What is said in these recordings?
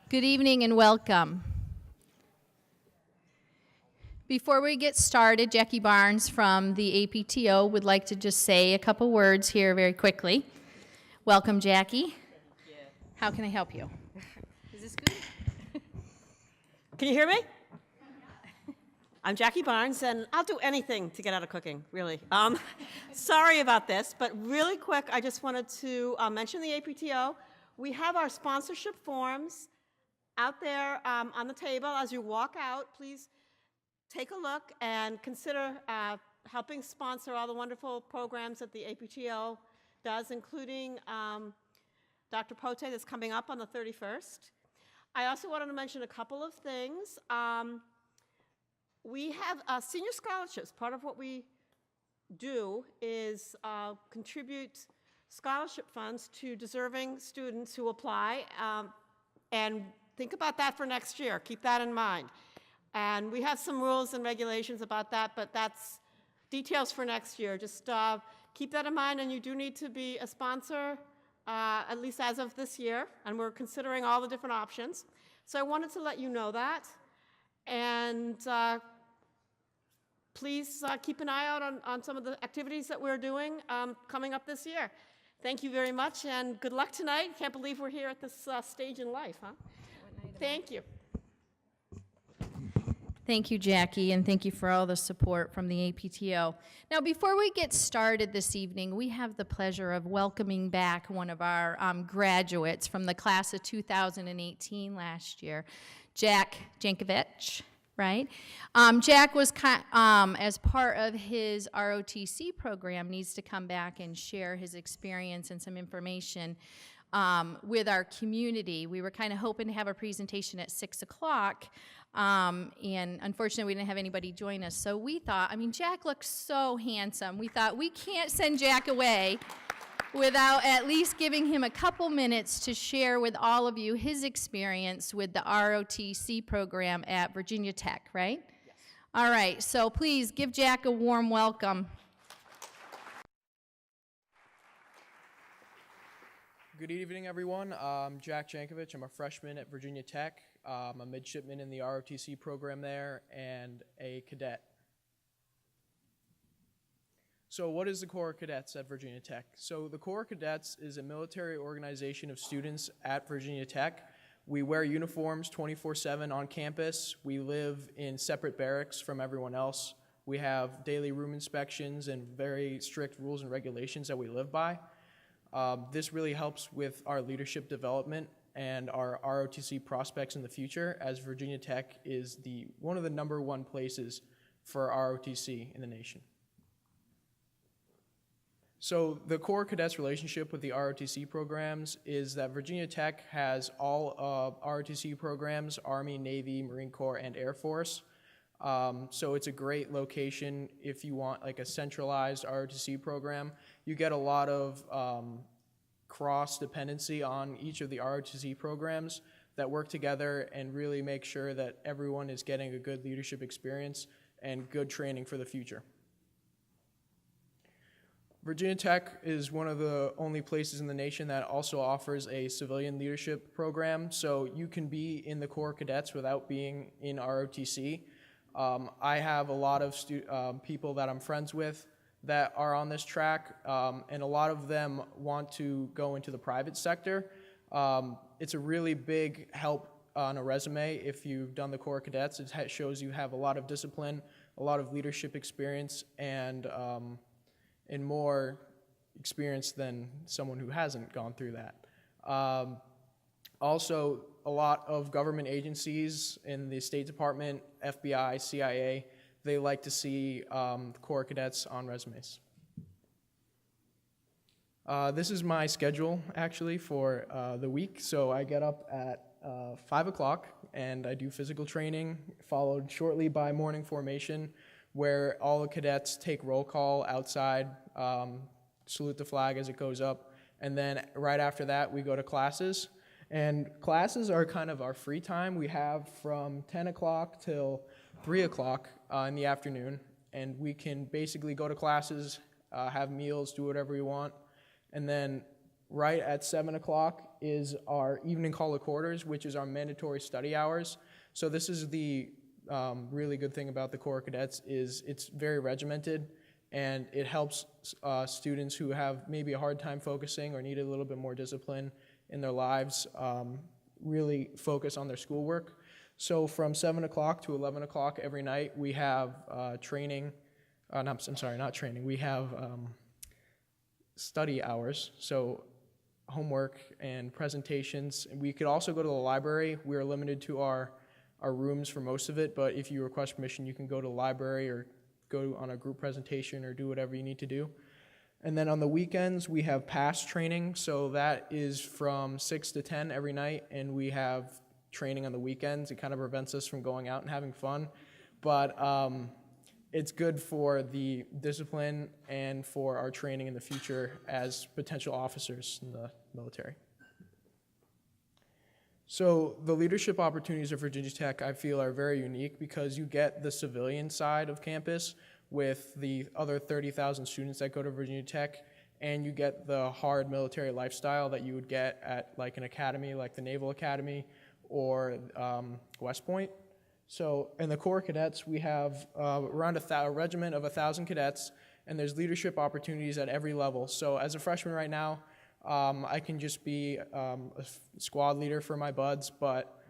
Good evening and welcome. Before we get started, Jackie Barnes from the APTO would like to just say a couple words here very quickly. Welcome, Jackie. Thank you. How can I help you? Is this good? Can you hear me? I'm Jackie Barnes, and I'll do anything to get out of cooking, really. Sorry about this, but really quick, I just wanted to mention the APTO. We have our sponsorship forms out there on the table. As you walk out, please take a look and consider helping sponsor all the wonderful programs that the APTO does, including Dr. Pote that's coming up on the 31st. I also wanted to mention a couple of things. We have senior scholarships. Part of what we do is contribute scholarship funds to deserving students who apply, and think about that for next year. Keep that in mind. And we have some rules and regulations about that, but that's details for next year. Just keep that in mind, and you do need to be a sponsor, at least as of this year, and we're considering all the different options. So I wanted to let you know that, and please keep an eye out on some of the activities that we're doing coming up this year. Thank you very much, and good luck tonight. Can't believe we're here at this stage in life, huh? Thank you. Thank you, Jackie, and thank you for all the support from the APTO. Now, before we get started this evening, we have the pleasure of welcoming back one of our graduates from the class of 2018 last year, Jack Jankovic, right? Jack was, as part of his ROTC program, needs to come back and share his experience and some information with our community. We were kind of hoping to have a presentation at 6 o'clock, and unfortunately we didn't have anybody join us. So we thought, Jack looks so handsome. We thought we can't send Jack away without at least giving him a couple minutes to share with all of you his experience with the ROTC program at Virginia Tech, right? Yes. All right, so please give Jack a warm welcome. Good evening, everyone. I'm Jack Jankovic. I'm a freshman at Virginia Tech. I'm a midshipman in the ROTC program there and a cadet. So what is the Corps of Cadets at Virginia Tech? So the Corps of Cadets is a military organization of students at Virginia Tech. We wear uniforms 24/7 on campus. We live in separate barracks from everyone else. We have daily room inspections and very strict rules and regulations that we live by. This really helps with our leadership development and our ROTC prospects in the future, as Virginia Tech is one of the #1 places for ROTC in the nation. So the Corps of Cadets relationship with the ROTC programs is that Virginia Tech has all ROTC programs: Army, Navy, Marine Corps, and Air Force. So it's a great location if you want like a centralized ROTC program. You get a lot of cross-dependency on each of the ROTC programs that work together and really make sure that everyone is getting a good leadership experience and good training for the future. Virginia Tech is one of the only places in the nation that also offers a civilian leadership program, so you can be in the Corps of Cadets without being in ROTC. I have a lot of people that I'm friends with that are on this track, and a lot of them want to go into the private sector. It's a really big help on a resume if you've done the Corps of Cadets. It shows you have a lot of discipline, a lot of leadership experience, and more experience than someone who hasn't gone through that. Also, a lot of government agencies in the State Department, FBI, CIA, they like to see the Corps of Cadets on resumes. This is my schedule, actually, for the week. So I get up at 5 o'clock, and I do physical training, followed shortly by morning formation, where all the cadets take roll call outside, salute the flag as it goes up, and then right after that, we go to classes. And classes are kind of our free time. We have from 10 o'clock till 3 o'clock in the afternoon, and we can basically go to classes, have meals, do whatever we want, and then right at 7 o'clock is our evening call to quarters, which is our mandatory study hours. So this is the really good thing about the Corps of Cadets is it's very regimented, and it helps students who have maybe a hard time focusing or need a little bit more discipline in their lives really focus on their schoolwork. So from 7 o'clock to 11 o'clock every night, we have training. I'm sorry, not training. We have study hours, so homework and presentations. We could also go to the library. We are limited to our rooms for most of it, but if you request permission, you can go to the library or go on a group presentation or do whatever you need to do. And then on the weekends, we have PASS training, so that is from 6 to 10 every night, and we have training on the weekends. It kind of prevents us from going out and having fun, but it's good for the discipline and for our training in the future as potential officers in the military. So the leadership opportunities of Virginia Tech, I feel, are very unique because you get the civilian side of campus with the other 30,000 students that go to Virginia Tech, and you get the hard military lifestyle that you would get at like an academy like the Naval Academy or West Point. So in the Corps Cadets, we have around a regiment of 1,000 cadets, and there's leadership opportunities at every level. So as a freshman right now, I can just be a squad leader for my buds, but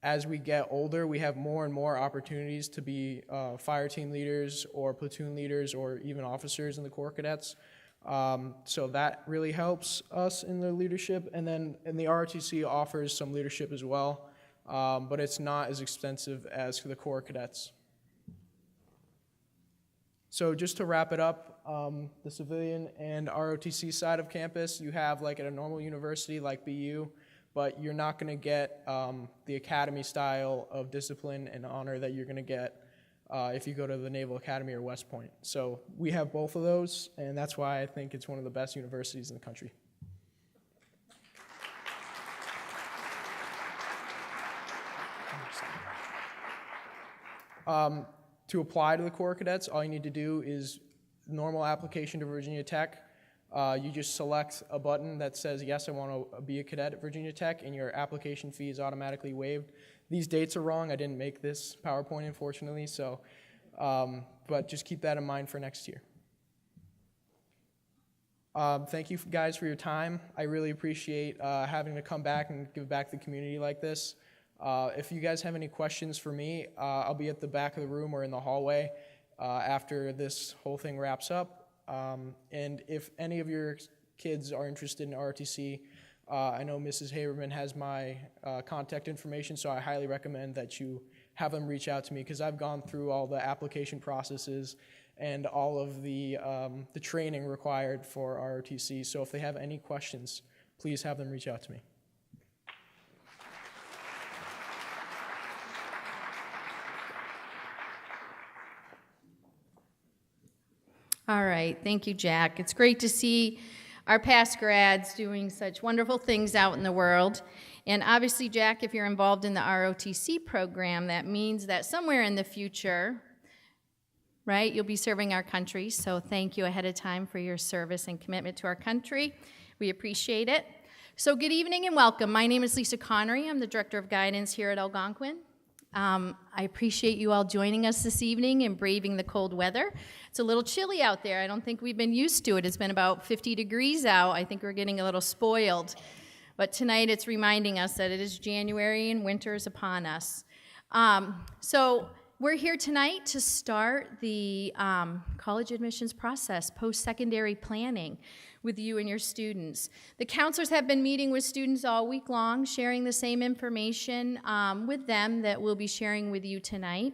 as we get older, we have more and more opportunities to be fire team leaders or platoon leaders or even officers in the Corps Cadets. So that really helps us in the leadership. And then the ROTC offers some leadership as well, but it's not as extensive as the Corps Cadets. So just to wrap it up, the civilian and ROTC side of campus, you have like at a normal university like BU, but you're not going to get the academy style of discipline and honor that you're going to get if you go to the Naval Academy or West Point. So we have both of those, and that's why I think it's one of the best universities in the country. To apply to the Corps Cadets, all you need to do is normal application to Virginia Tech. You just select a button that says, yes, I want to be a cadet at Virginia Tech, and your application fee is automatically waived. These dates are wrong. I didn't make this PowerPoint, unfortunately, so, but just keep that in mind for next year. Thank you guys for your time. I really appreciate having to come back and give back to the community like this. If you guys have any questions for me, I'll be at the back of the room or in the hallway after this whole thing wraps up. And if any of your kids are interested in ROTC, I know Mrs. Haberman has my contact information, so I highly recommend that you have them reach out to me because I've gone through all the application processes and all of the training required for ROTC. So if they have any questions, please have them reach out to me. All right, thank you, Jack. It's great to see our past grads doing such wonderful things out in the world. And obviously, Jack, if you're involved in the ROTC program, that means that somewhere in the future, right, you'll be serving our country. So thank you ahead of time for your service and commitment to our country. We appreciate it. So good evening and welcome. My name is Lisa Connery. I'm the Director of Guidance here at Algonquin. I appreciate you all joining us this evening and braving the cold weather. It's a little chilly out there. I don't think we've been used to it. It's been about 50 degrees out. I think we're getting a little spoiled. But tonight it's reminding us that it is January and winter is upon us. So we're here tonight to start the college admissions process, post-secondary planning with you and your students. The counselors have been meeting with students all week long, sharing the same information with them that we'll be sharing with you tonight.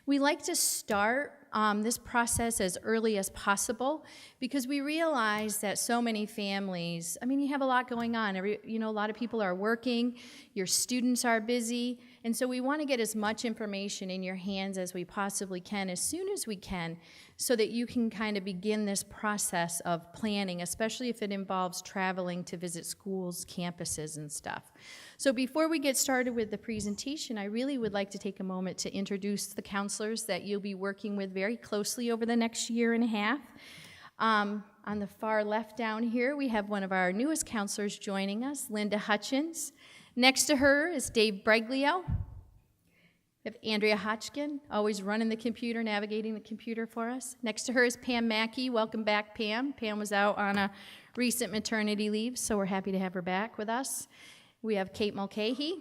We like to start this process as early as possible because we realize that so many families, I mean, you have a lot going on. A lot of people are working, your students are busy, and so we want to get as much information in your hands as we possibly can, as soon as we can, so that you can kind of begin this process of planning, especially if it involves traveling to visit schools, campuses, and stuff. So before we get started with the presentation, I really would like to take a moment to introduce the counselors that you'll be working with very closely over the next year and a half. On the far left down here, we have one of our newest counselors joining us, Linda Hutchins. Next to her is Dave Breglio. We have Andrea Hotchkin, always running the computer, navigating the computer for us. Next to her is Pam Mackey. Welcome back, Pam. Pam was out on a recent maternity leave, so we're happy to have her back with us. We have Kate Mulcahy.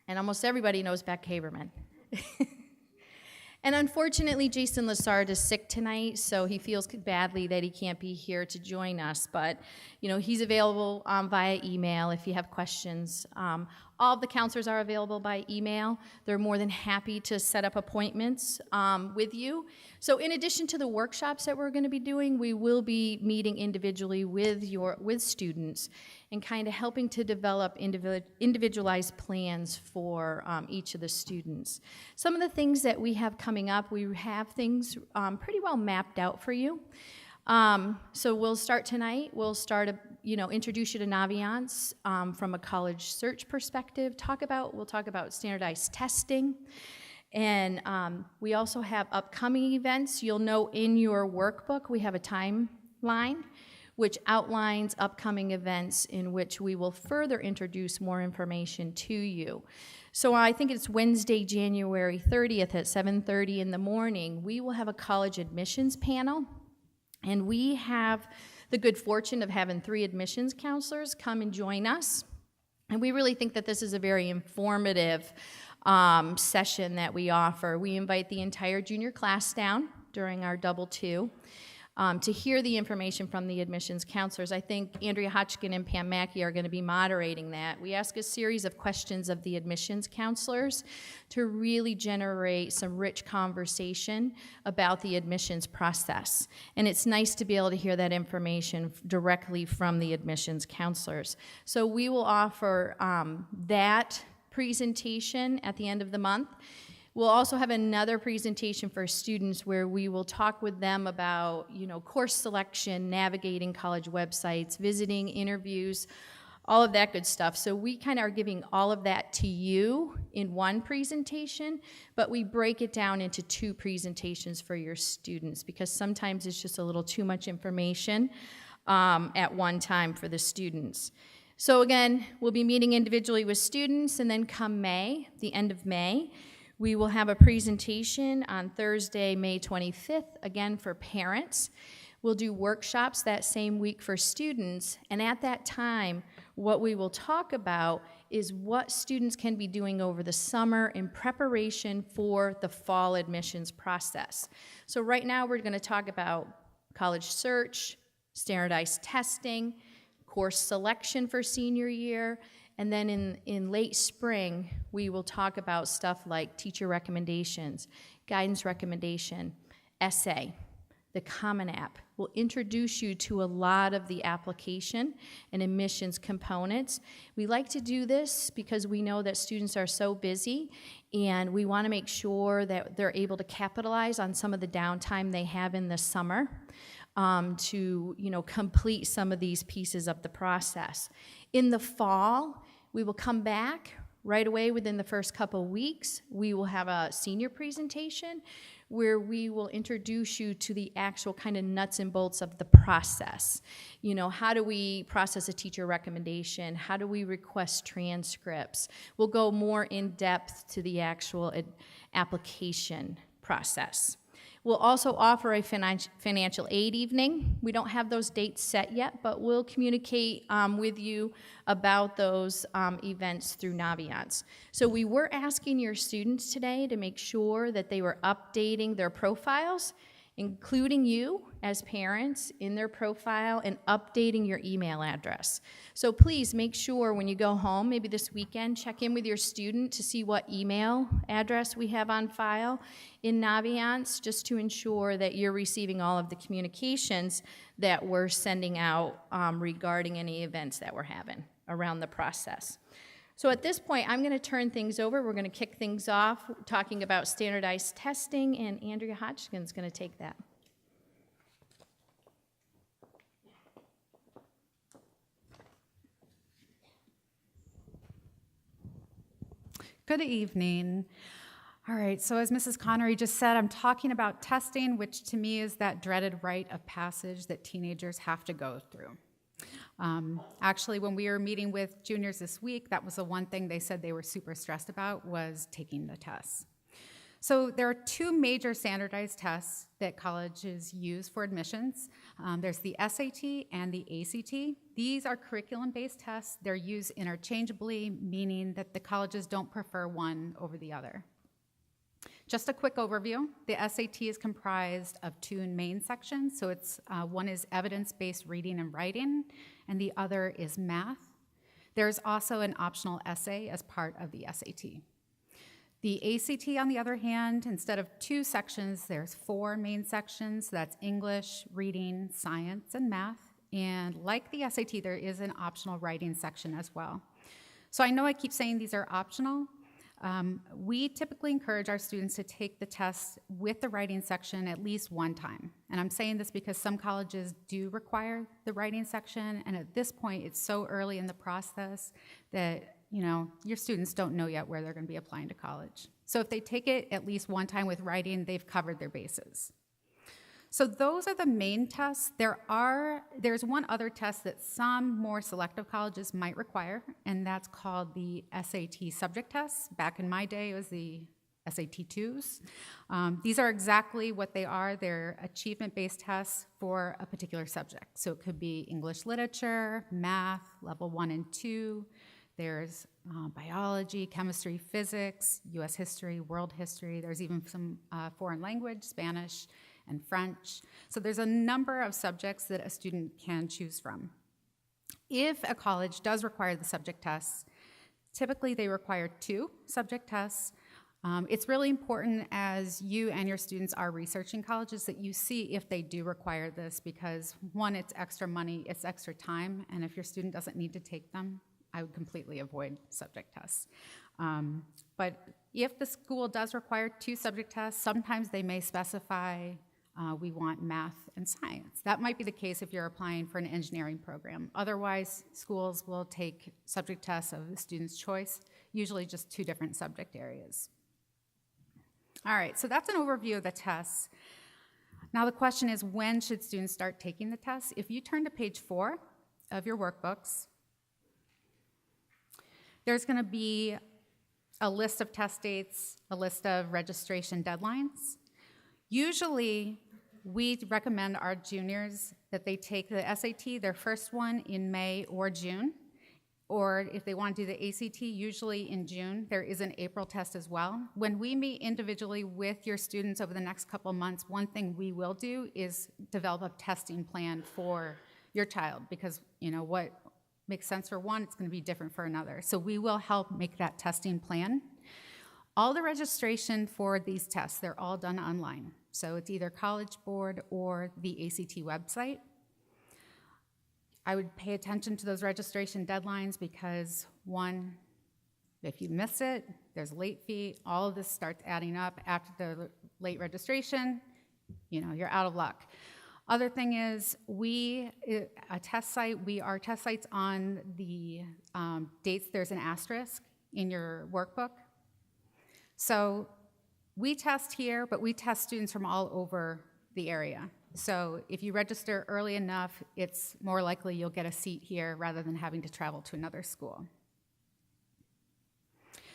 And almost everybody knows Beck Haberman. And unfortunately, Jason Lassard is sick tonight, so he feels badly that he can't be here to join us. But, you know, he's available via email if you have questions. All of the counselors are available by email. They're more than happy to set up appointments with you. So in addition to the workshops that we're going to be doing, we will be meeting individually with students and kind of helping to develop individualized plans for each of the students. Some of the things that we have coming up, we have things pretty well mapped out for you. So we'll start tonight. We'll introduce you to Naviance from a college search perspective. We'll talk about standardized testing. And we also have upcoming events. You'll know in your workbook we have a timeline which outlines upcoming events in which we will further introduce more information to you. So I think it's Wednesday, January 30th at 7:30 in the morning. We will have a college admissions panel, and we have the good fortune of having 3 admissions counselors come and join us. And we really think that this is a very informative session that we offer. We invite the entire junior class down during our double 2 to hear the information from the admissions counselors. I think Andrea Hotchkin and Pam Mackey are going to be moderating that. We ask a series of questions of the admissions counselors to really generate some rich conversation about the admissions process. And it's nice to be able to hear that information directly from the admissions counselors. So we will offer that presentation at the end of the month. We'll also have another presentation for students where we will talk with them about, course selection, navigating college websites, visiting, interviews, all of that good stuff. So we kind of are giving all of that to you in one presentation, but we break it down into 2 presentations for your students because sometimes it's just a little too much information at one time for the students. So again, we'll be meeting individually with students, and then come May, the end of May, we will have a presentation on Thursday, May 25th, again for parents. We'll do workshops that same week for students, and at that time, what we will talk about is what students can be doing over the summer in preparation for the fall admissions process. So right now, we're going to talk about college search, standardized testing, course selection for senior year, and then in late spring, we will talk about stuff like teacher recommendations, guidance recommendation, essay, the Common App. We'll introduce you to a lot of the application and admissions components. We like to do this because we know that students are so busy, and we want to make sure that they're able to capitalize on some of the downtime they have in the summer to complete some of these pieces of the process. In the fall, we will come back right away within the first couple weeks. We will have a senior presentation where we will introduce you to the actual kind of nuts and bolts of the process. How do we process a teacher recommendation? How do we request transcripts? We'll go more in depth to the actual application process. We'll also offer a financial aid evening. We don't have those dates set yet, but we'll communicate with you about those events through Naviance. So we were asking your students today to make sure that they were updating their profiles, including you as parents in their profile, and updating your email address. So please make sure when you go home, maybe this weekend, check in with your student to see what email address we have on file in Naviance, just to ensure that you're receiving all of the communications that we're sending out regarding any events that we're having around the process. So at this point, I'm going to turn things over. We're going to kick things off talking about standardized testing, and Andrea Hotchkin's going to take that. Good evening. All right, so as Mrs. Connery just said, I'm talking about testing, which to me is that dreaded rite of passage that teenagers have to go through. Actually, when we were meeting with juniors this week, that was the one thing they said they were super stressed about was taking the tests. So there are two major standardized tests that colleges use for admissions. There's the SAT and the ACT. These are curriculum-based tests. They're used interchangeably, meaning that the colleges don't prefer one over the other. Just a quick overview. The SAT is comprised of two main sections. So it's one is evidence-based reading and writing, and the other is math. There's also an optional essay as part of the SAT. The ACT, on the other hand, instead of two sections, there's four main sections. That's English, reading, science, and math. And like the SAT, there is an optional writing section as well. So I know I keep saying these are optional. We typically encourage our students to take the test with the writing section at least one time. And I'm saying this because some colleges do require the writing section, and at this point, it's so early in the process that your students don't know yet where they're going to be applying to college. So if they take it at least one time with writing, they've covered their bases. So those are the main tests. There's one other test that some more selective colleges might require, and that's called the SAT subject tests. Back in my day, it was the SAT-2s. These are exactly what they are. They're achievement-based tests for a particular subject. So it could be English literature, math, level 1 and 2. There's biology, chemistry, physics, US history, world history. There's even some foreign language, Spanish, and French. So there's a number of subjects that a student can choose from. If a college does require the subject tests, typically they require 2 subject tests. It's really important as you and your students are researching colleges that you see if they do require this because, one, it's extra money, it's extra time, and if your student doesn't need to take them, I would completely avoid subject tests. But if the school does require 2 subject tests, sometimes they may specify we want math and science. That might be the case if you're applying for an engineering program. Otherwise, schools will take subject tests of the student's choice, usually just 2 different subject areas. All right, so that's an overview of the tests. Now the question is, when should students start taking the tests? If you turn to page 4 of your workbooks, there's going to be a list of test dates, a list of registration deadlines. Usually, we recommend our juniors that they take the SAT, their first one, in May or June. Or if they want to do the ACT, usually in June. There is an April test as well. When we meet individually with your students over the next couple months, one thing we will do is develop a testing plan for your child because, what makes sense for one, it's going to be different for another. So we will help make that testing plan. All the registration for these tests, they're all done online. So it's either College Board or the ACT website. I would pay attention to those registration deadlines because, one, if you miss it, there's a late fee. All of this starts adding up after the late registration. You're out of luck. Other thing is, our test sites on the dates, there's an asterisk in your workbook. So we test here, but we test students from all over the area. So if you register early enough, it's more likely you'll get a seat here rather than having to travel to another school.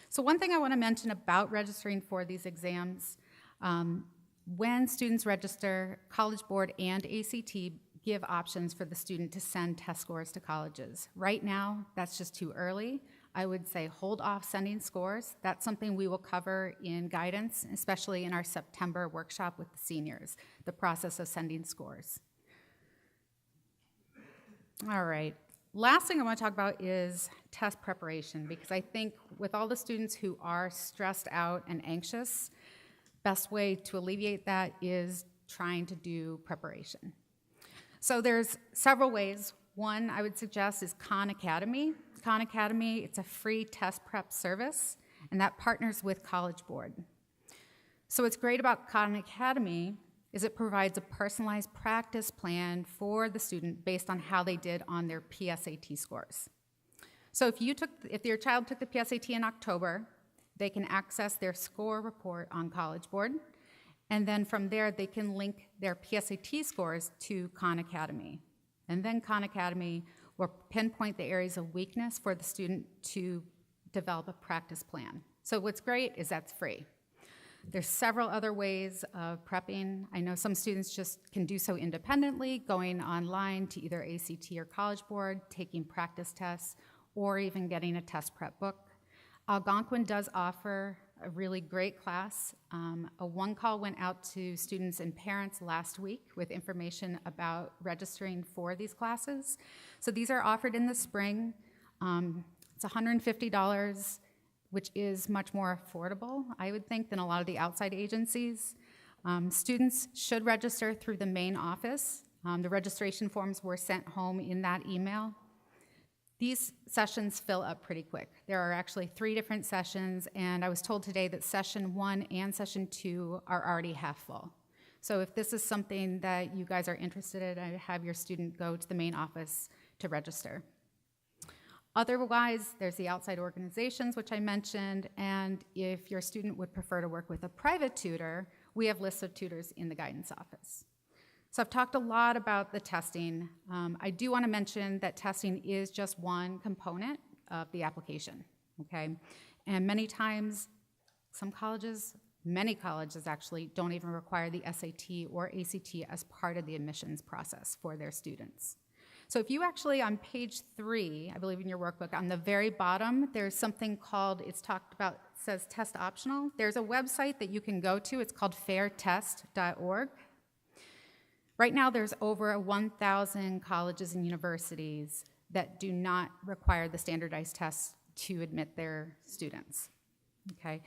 So one thing I want to mention about registering for these exams, when students register, College Board and ACT give options for the student to send test scores to colleges. Right now, that's just too early. I would say hold off sending scores. That's something we will cover in guidance, especially in our September workshop with the seniors, the process of sending scores. All right. Last thing I want to talk about is test preparation, because I think with all the students who are stressed out and anxious, best way to alleviate that is trying to do preparation. So there's several ways. One I would suggest is Khan Academy. Khan Academy, it's a free test prep service, and that partners with College Board. So what's great about Khan Academy is it provides a personalized practice plan for the student based on how they did on their PSAT scores. So if your child took the PSAT in October, They can access their score report on College Board, and then from there, they can link their PSAT scores to Khan Academy. And then Khan Academy will pinpoint the areas of weakness for the student to develop a practice plan. So what's great is that's free. There's several other ways of prepping. I know some students just can do so independently, going online to either ACT or College Board, taking practice tests, or even getting a test prep book. Algonquin does offer a really great class. A one call went out to students and parents last week with information about registering for these classes. So these are offered in the spring. It's $150, which is much more affordable, I would think, than a lot of the outside agencies. Students should register through the main office. The registration forms were sent home in that email. These sessions fill up pretty quick. There are actually 3 different sessions, and I was told today that session 1 and session 2 are already half full. So if this is something that you guys are interested in, I have your student go to the main office to register. Otherwise, there's the outside organizations, which I mentioned, and if your student would prefer to work with a private tutor, we have lists of tutors in the guidance office. So I've talked a lot about the testing. I do want to mention that testing is just one component of the application, okay? And many times, many colleges actually don't even require the SAT or ACT as part of the admissions process for their students. So if you actually, on page 3, I believe in your workbook, on the very bottom, there's something called, it's talked about, it says test optional. There's a website that you can go to. It's called fairtest.org. Right now, there's over 1,000 colleges and universities that do not require the standardized tests to admit their students, okay?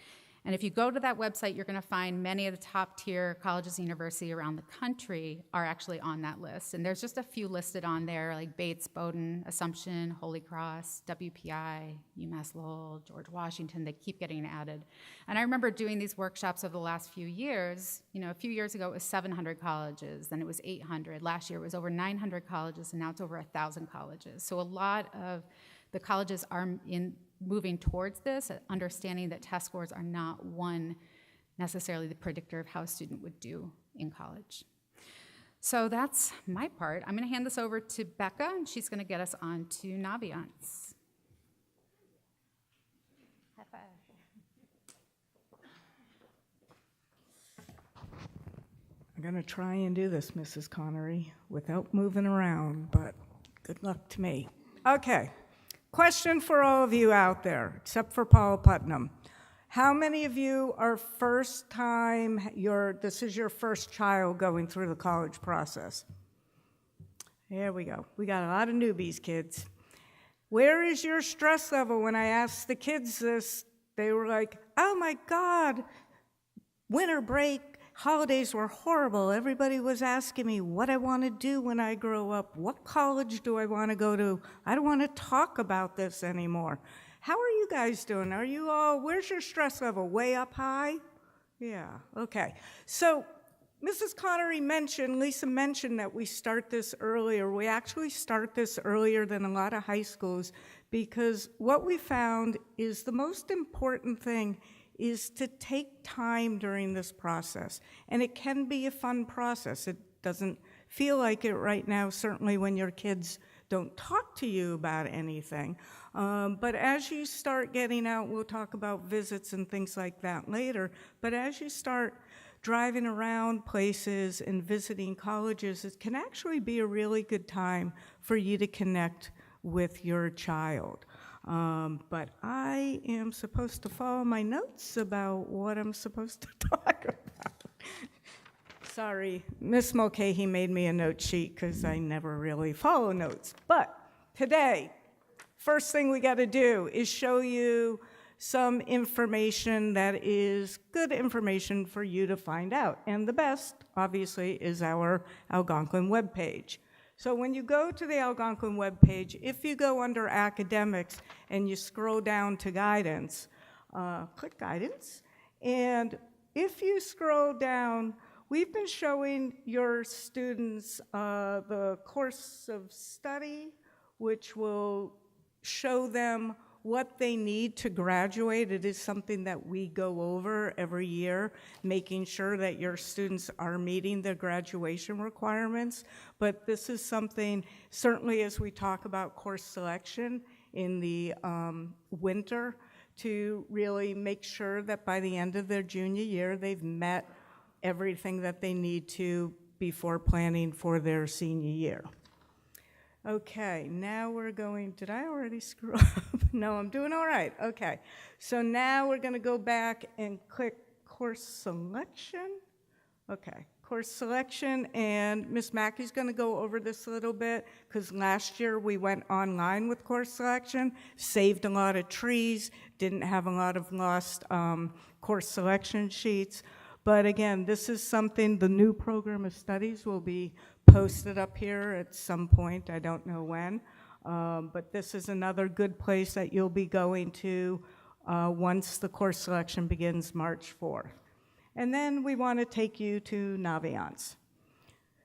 And if you go to that website, you're gonna find many of the top tier colleges and universities around the country are actually on that list. And there's just a few listed on there, like Bates, Bowdoin, Assumption, Holy Cross, WPI, UMass Lowell, George Washington, they keep getting added. And I remember doing these workshops over the last few years. You know, a few years ago it was 700 colleges, then it was 800. Last year it was over 900 colleges, and now it's over 1,000 colleges. So a lot of the colleges are moving towards this, understanding that test scores are not necessarily the predictor of how a student would do in college. So that's my part. I'm going to hand this over to Becca, and she's going to get us on to Naviance. High five. I'm going to try and do this, Mrs. Connery, without moving around, but good luck to me. Okay. Question for all of you out there, except for Paula Putnam. How many of you are first time, this is your first child going through the college process? There we go. We got a lot of newbies, kids. Where is your stress level? When I asked the kids this, they were like, oh my God, winter break, holidays were horrible. Everybody was asking me what I want to do when I grow up. What college do I want to go to? I don't want to talk about this anymore. How are you guys doing? Are you all, where's your stress level? Way up high? Yeah, okay. So Mrs. Connery mentioned, Lisa mentioned that we start this earlier. We actually start this earlier than a lot of high schools because what we found is the most important thing is to take time during this process. And it can be a fun process. It doesn't feel like it right now, certainly when your kids don't talk to you about anything. But as you start getting out, we'll talk about visits and things like that later, but as you start driving around places and visiting colleges, it can actually be a really good time for you to connect with your child. But I am supposed to follow my notes about what I'm supposed to talk about. Sorry, Miss Mulcahy made me a note sheet because I never really follow notes. But today, first thing we got to do is show you some information that is good information for you to find out. And the best, obviously, is our Algonquin webpage. So when you go to the Algonquin webpage, if you go under academics and you scroll down to guidance, click guidance, and if you scroll down, we've been showing your students the course of study, which will show them what they need to graduate. It is something that we go over every year, making sure that your students are meeting the graduation requirements. But this is something, certainly as we talk about course selection in the winter, to really make sure that by the end of their junior year, they've met everything that they need to before planning for their senior year. Okay, now we're going, did I already screw up? No, I'm doing all right. Okay, so now we're going to go back and click course selection. Okay, course selection, and Ms. Mackey's going to go over this a little bit because last year we went online with course selection, saved a lot of trees, didn't have a lot of lost course selection sheets. But again, this is something, the new program of studies will be posted up here at some point, I don't know when. But this is another good place that you'll be going to once the course selection begins March 4th. And then we want to take you to Naviance.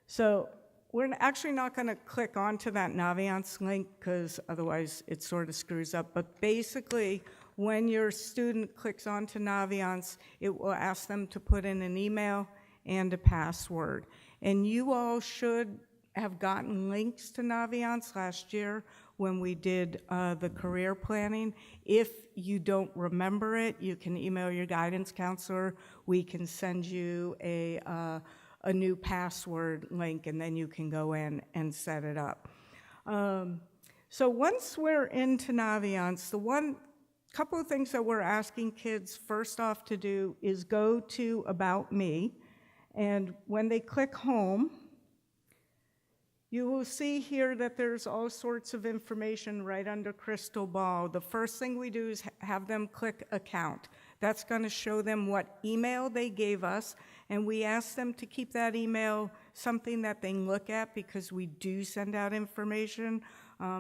So we're actually not going to click onto that Naviance link because otherwise it sort of screws up. But basically, when your student clicks onto Naviance, it will ask them to put in an email and a password. And you all should have gotten links to Naviance last year when we did the career planning. If you don't remember it, you can email your guidance counselor. We can send you a new password link, and then you can go in and set it up. So once we're into Naviance, the couple of things that we're asking kids first off to do is go to About Me, and when they click home, you will see here that there's all sorts of information right under Crystal Ball. The first thing we do is have them click Account. That's going to show them what email they gave us, and we ask them to keep that email something that they look at because we do send out information.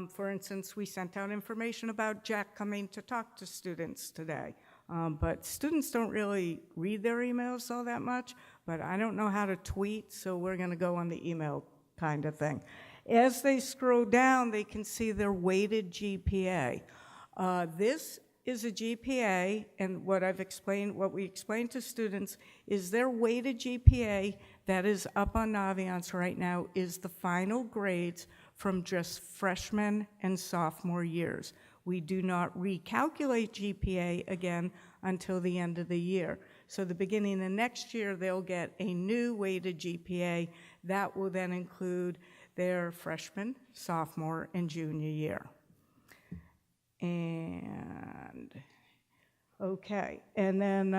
For instance, we sent out information about Jack coming to talk to students today. But students don't really read their emails all that much, but I don't know how to tweet, so we're going to go on the email kind of thing. As they scroll down, they can see their weighted GPA. This is a GPA, and what we explain to students is their weighted GPA that is up on Naviance right now is the final grades from just freshman and sophomore years. We do not recalculate GPA again until the end of the year. So the beginning of next year, they'll get a new weighted GPA that will then include their freshman, sophomore, and junior year. And, okay, and then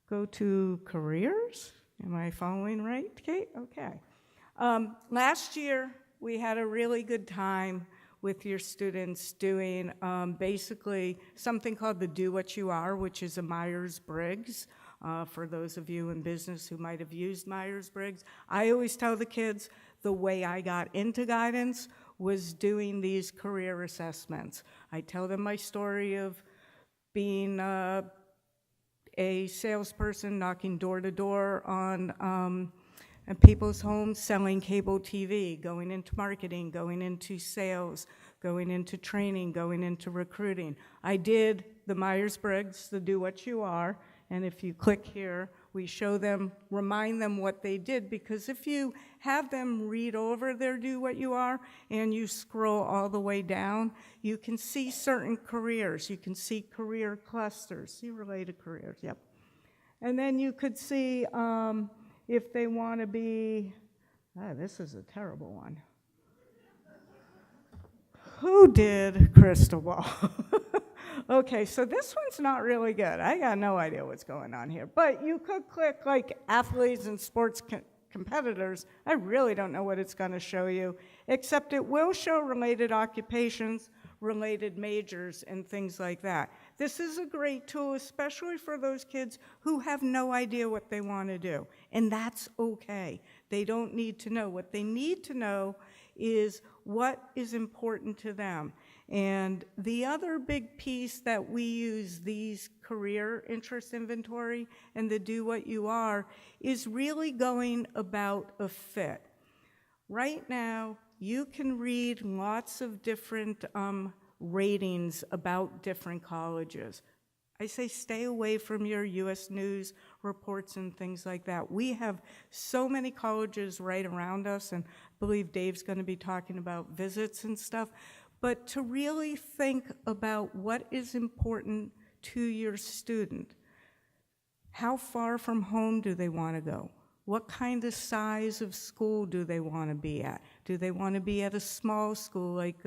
go to careers. Am I following right, Kate? Okay. Last year, we had a really good time with your students doing basically something called the Do What You Are, which is a Myers-Briggs. For those of you in business who might have used Myers-Briggs, I always tell the kids the way I got into guidance was doing these career assessments. I tell them my story of being a salesperson knocking door to door on people's homes, selling cable TV, going into marketing, going into sales, going into training, going into recruiting. I did the Myers-Briggs, the Do What You Are, and if you click here, we show them, remind them what they did, because if you have them read over their Do What You Are and you scroll all the way down, you can see certain careers. You can see career clusters, see related careers, yep. And then you could see if they want to be, this is a terrible one. Who did Crystal Ball? Okay, so this one's not really good. I got no idea what's going on here. But you could click like athletes and sports competitors. I really don't know what it's going to show you, except it will show related occupations, related majors, and things like that. This is a great tool, especially for those kids who have no idea what they want to do. And that's okay. They don't need to know. What they need to know is what is important to them. And the other big piece that we use these career interest inventory and the Do What You Are is really going about a fit. Right now, you can read lots of different ratings about different colleges. I say stay away from your U.S. News reports and things like that. We have so many colleges right around us, and I believe Dave's going to be talking about visits and stuff. But to really think about what is important to your student. How far from home do they want to go? What kind of size of school do they want to be at? Do they want to be at a small school like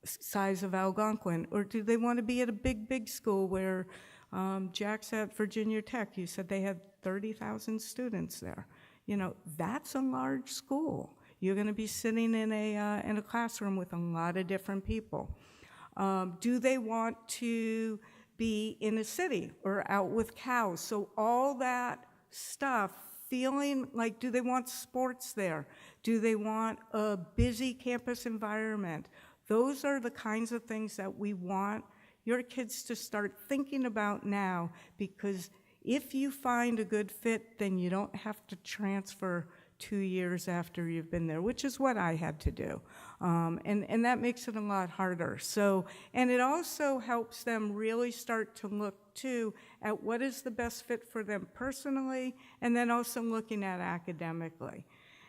size of Algonquin, or do they want to be at a big school where Jack's at Virginia Tech? You said they had 30,000 students there. You know, that's a large school. You're going to be sitting in a classroom with a lot of different people. Do they want to be in a city or out with cows? So all that stuff, feeling like, do they want sports there? Do they want a busy campus environment? Those are the kinds of things that we want your kids to start thinking about now, because if you find a good fit, then you don't have to transfer 2 years after you've been there, which is what I had to do. And that makes it a lot harder. So, and it also helps them really start to look too at what is the best fit for them personally, and then also looking at academically.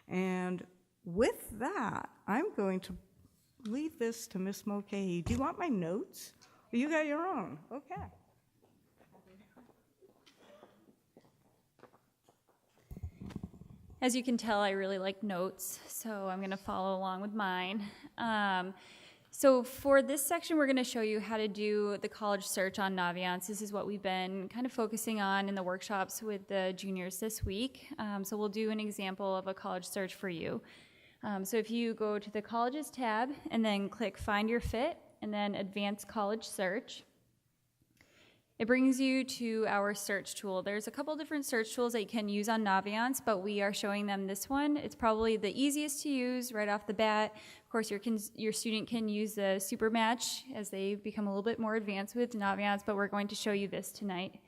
And with that, I'm going to leave this to Ms. Mulcahy. Do you want my notes? You got your own. Okay. As you can tell, I really like notes, so I'm going to follow along with mine. So for this section, we're going to show you how to do the college search on Naviance. This is what we've been kind of focusing on in the workshops with the juniors this week. So we'll do an example of a college search for you. So if you go to the Colleges tab and then click Find Your Fit and then Advanced College Search, it brings you to our search tool. There's a couple different search tools that you can use on Naviance, but we are showing them this one. It's probably the easiest to use right off the bat. Of course, your student can use the super match as they become a little bit more advanced with Naviance, but we're going to show you this tonight.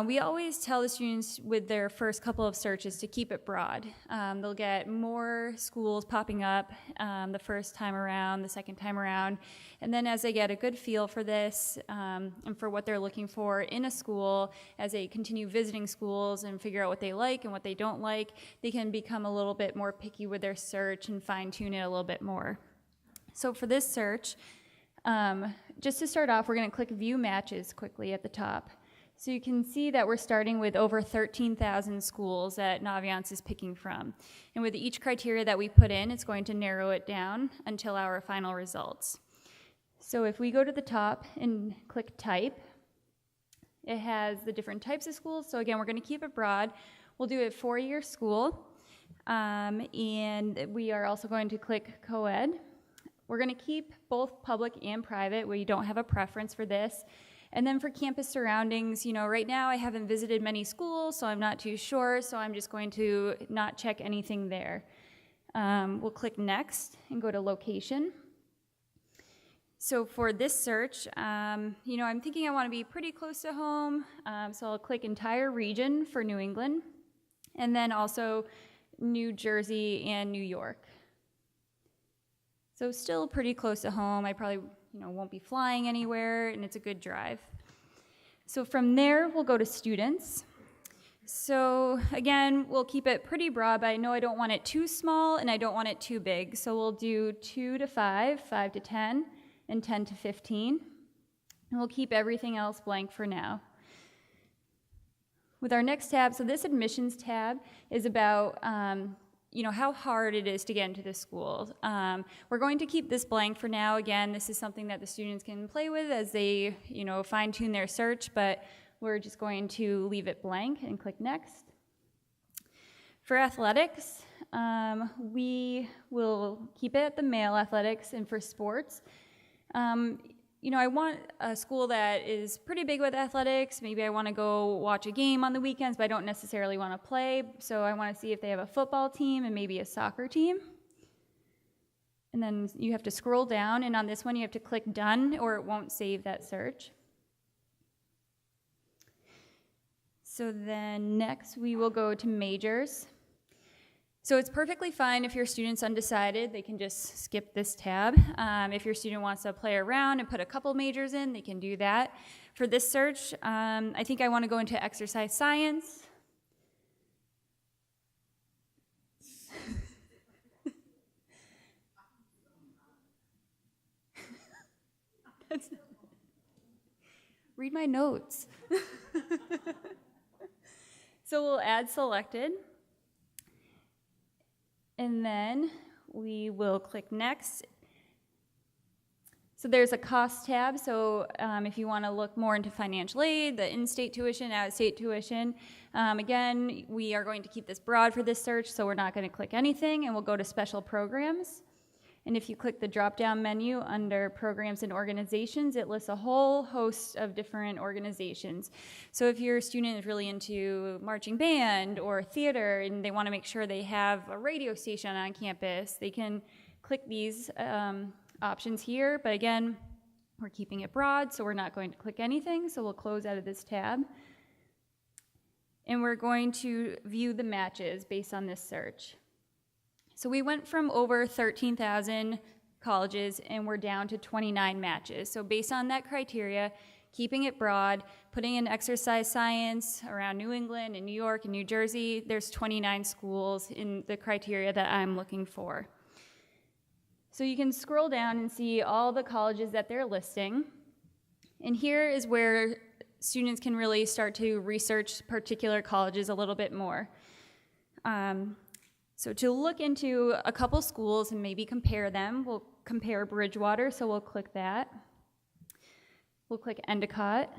We always tell the students with their first couple of searches to keep it broad. They'll get more schools popping up the first time around, the second time around, and then as they get a good feel for this and for what they're looking for in a school, as they continue visiting schools and figure out what they like and what they don't like, they can become a little bit more picky with their search and fine-tune it a little bit more. So for this search, just to start off, we're going to click View Matches quickly at the top. So you can see that we're starting with over 13,000 schools that Naviance is picking from. And with each criteria that we put in, it's going to narrow it down until our final results. So if we go to the top and click Type, it has the different types of schools. So again, we're going to keep it broad. We'll do a 4-year school. And we are also going to click Co-ed. We're going to keep both public and private. We don't have a preference for this. And then for campus surroundings, you know, right now I haven't visited many schools, so I'm not too sure, so I'm just going to not check anything there. We'll click Next and go to Location. So for this search, you know, I'm thinking I want to be pretty close to home, so I'll click Entire Region for New England, and then also New Jersey and New York. So still pretty close to home. I probably won't be flying anywhere, and it's a good drive. So from there, we'll go to students. So again, we'll keep it pretty broad, but I know I don't want it too small, and I don't want it too big. So we'll do 2 to 5, 5 to 10, and 10 to 15. And we'll keep everything else blank for now. With our next tab, so this admissions tab is about how hard it is to get into this school. We're going to keep this blank for now. Again, this is something that the students can play with as they, fine-tune their search, but we're just going to leave it blank and click Next. For athletics, we will keep it at the male athletics, and for sports, I want a school that is pretty big with athletics. Maybe I want to go watch a game on the weekends, but I don't necessarily want to play. So I want to see if they have a football team and maybe a soccer team. And then you have to scroll down, and on this one you have to click Done, or it won't save that search. So then next we will go to majors. So it's perfectly fine if your student's undecided, they can just skip this tab. If your student wants to play around and put a couple majors in, they can do that. For this search, I think I want to go into exercise science. Read my notes. So we'll add selected. And then we will click next. So there's a cost tab. So if you want to look more into financial aid, the in-state tuition, out-of-state tuition, again, we are going to keep this broad for this search, so we're not going to click anything, and we'll go to special programs. And if you click the drop-down menu under programs and organizations, it lists a whole host of different organizations. So if your student is really into marching band or theater and they want to make sure they have a radio station on campus, they can click these options here. But again, we're keeping it broad, so we're not going to click anything. So we'll close out of this tab. And we're going to view the matches based on this search. So we went from over 13,000 colleges and we're down to 29 matches. So based on that criteria, keeping it broad, putting in exercise science around New England and New York and New Jersey, there's 29 schools in the criteria that I'm looking for. So you can scroll down and see all the colleges that they're listing. And here is where students can really start to research particular colleges a little bit more. So to look into a couple schools and maybe compare them, we'll compare Bridgewater, so we'll click that. We'll click Endicott.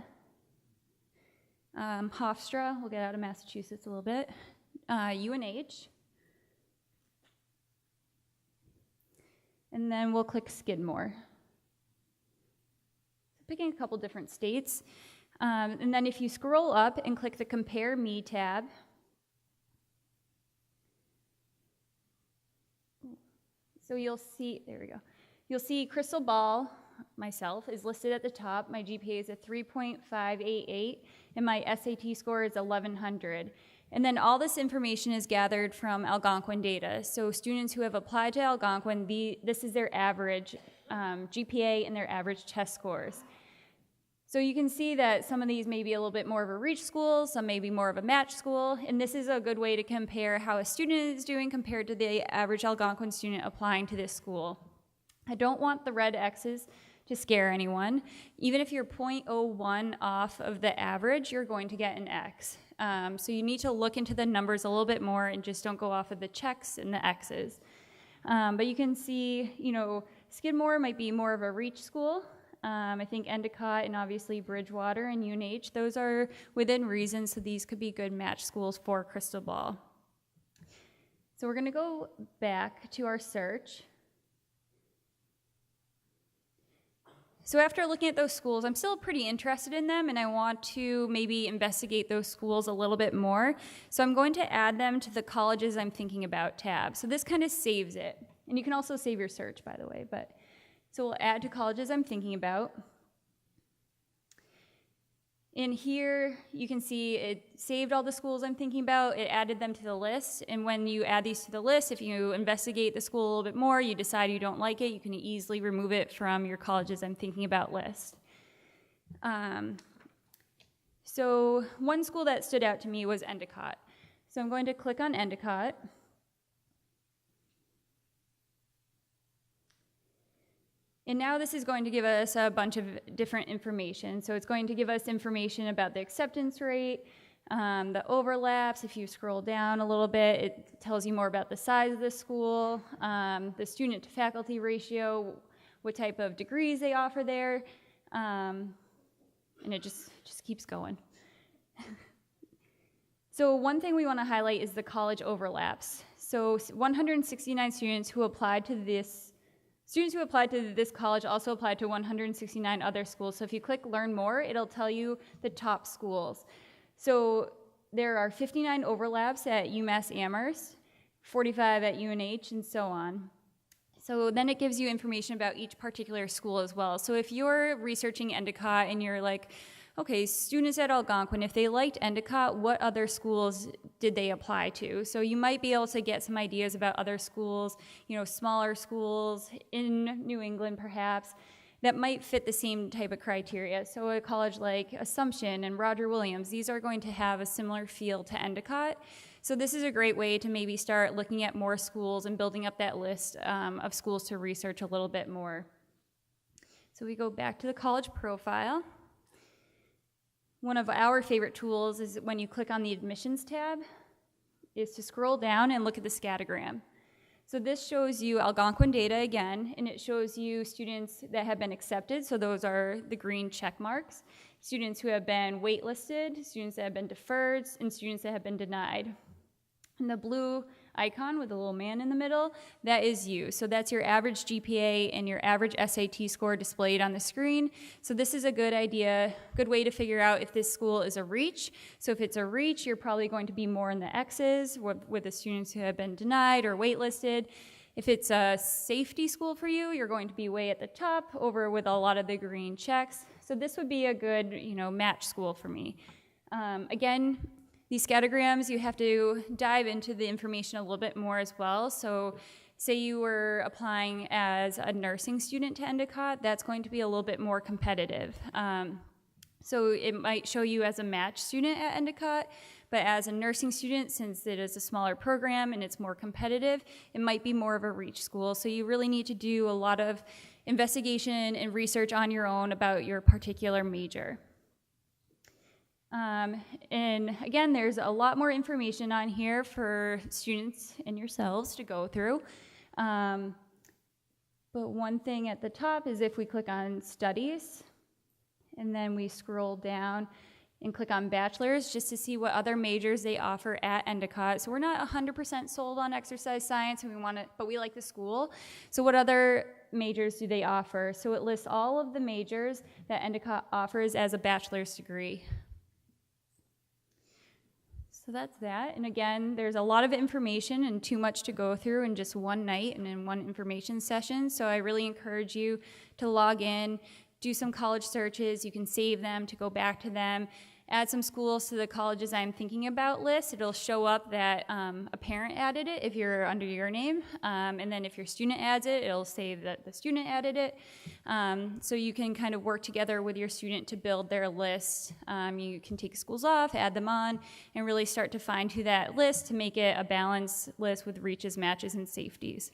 Hofstra, we'll get out of Massachusetts a little bit. UNH. And then we'll click Skidmore. Picking a couple different states. And then if you scroll up and click the Compare Me tab, so you'll see, there we go. You'll see Crystal Ball, myself, is listed at the top. My GPA is a 3.588, and my SAT score is 1100. And then all this information is gathered from Algonquin data. So students who have applied to Algonquin, this is their average GPA and their average test scores. So you can see that some of these may be a little bit more of a reach school, some may be more of a match school, and this is a good way to compare how a student is doing compared to the average Algonquin student applying to this school. I don't want the red X's to scare anyone. Even if you're 0.01 off of the average, you're going to get an X. So you need to look into the numbers a little bit more and just don't go off of the checks and the X's. But you can see, Skidmore might be more of a reach school. I think Endicott and obviously Bridgewater and UNH, those are within reason, so these could be good match schools for Crystal Ball. So we're going to go back to our search. So after looking at those schools, I'm still pretty interested in them, and I want to maybe investigate those schools a little bit more. So I'm going to add them to the colleges I'm thinking about tab. So this kind of saves it. And you can also save your search, by the way. So we'll add to colleges I'm thinking about. And here you can see it saved all the schools I'm thinking about, it added them to the list, and when you add these to the list, if you investigate the school a little bit more, you decide you don't like it, you can easily remove it from your colleges I'm thinking about list. So one school that stood out to me was Endicott. So I'm going to click on Endicott. And now this is going to give us a bunch of different information. So it's going to give us information about the acceptance rate, the overlaps. If you scroll down a little bit, it tells you more about the size of the school, the student to faculty ratio, what type of degrees they offer there, and it just keeps going. So one thing we want to highlight is the college overlaps. So 169 students who applied to this college also applied to 169 other schools. So if you click Learn More, it'll tell you the top schools. So there are 59 overlaps at UMass Amherst, 45 at UNH, and so on. So then it gives you information about each particular school as well. So if you're researching Endicott and you're like, okay, students at Algonquin, if they liked Endicott, what other schools did they apply to? So you might be able to get some ideas about other schools, smaller schools in New England perhaps, that might fit the same type of criteria. So a college like Assumption and Roger Williams, these are going to have a similar feel to Endicott. So this is a great way to maybe start looking at more schools and building up that list of schools to research a little bit more. So we go back to the college profile. One of our favorite tools is when you click on the admissions tab, is to scroll down and look at the scattergram. So this shows you Algonquin data again, and it shows you students that have been accepted, so those are the green check marks, students who have been waitlisted, students that have been deferred, and students that have been denied. And the blue icon with the little man in the middle, that is you. So that's your average GPA and your average SAT score displayed on the screen. So this is a good way to figure out if this school is a reach. So if it's a reach, you're probably going to be more in the X's with the students who have been denied or waitlisted. If it's a safety school for you, you're going to be way at the top over with a lot of the green checks. So this would be a good, match school for me. Again, these scattergrams, you have to dive into the information a little bit more as well. So say you were applying as a nursing student to Endicott, that's going to be a little bit more competitive. So it might show you as a match student at Endicott, but as a nursing student, since it is a smaller program and it's more competitive, it might be more of a reach school. So you really need to do a lot of investigation and research on your own about your particular major. And again, there's a lot more information on here for students and yourselves to go through. But one thing at the top is if we click on studies, and then we scroll down and click on bachelor's just to see what other majors they offer at Endicott. So we're not 100% sold on exercise science, and but we like the school. So what other majors do they offer? So it lists all of the majors that Endicott offers as a bachelor's degree. So that's that. And again, there's a lot of information and too much to go through in just one night and in one information session. So I really encourage you to log in, do some college searches. You can save them to go back to them. Add some schools to the colleges I'm thinking about list. It'll show up that a parent added it if you're under your name. And then if your student adds it, it'll say that the student added it. So you can kind of work together with your student to build their list. You can take schools off, add them on, and really start to fine tune that list to make it a balanced list with reaches, matches, and safeties.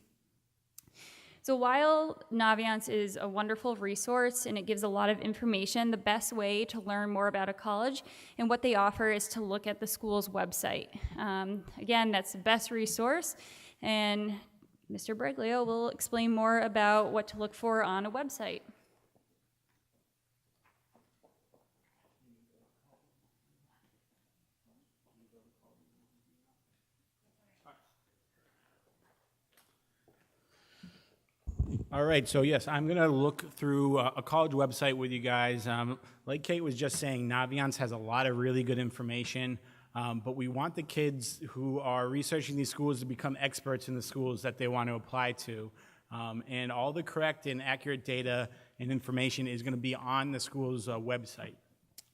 So while Naviance is a wonderful resource and it gives a lot of information, the best way to learn more about a college and what they offer is to look at the school's website. Again, that's the best resource, and Mr. Breglio will explain more about what to look for on a website. All right, so yes, I'm going to look through a college website with you guys. Like Kate was just saying, Naviance has a lot of really good information, but we want the kids who are researching these schools to become experts in the schools that they want to apply to. And all the correct and accurate data and information is going to be on the school's website.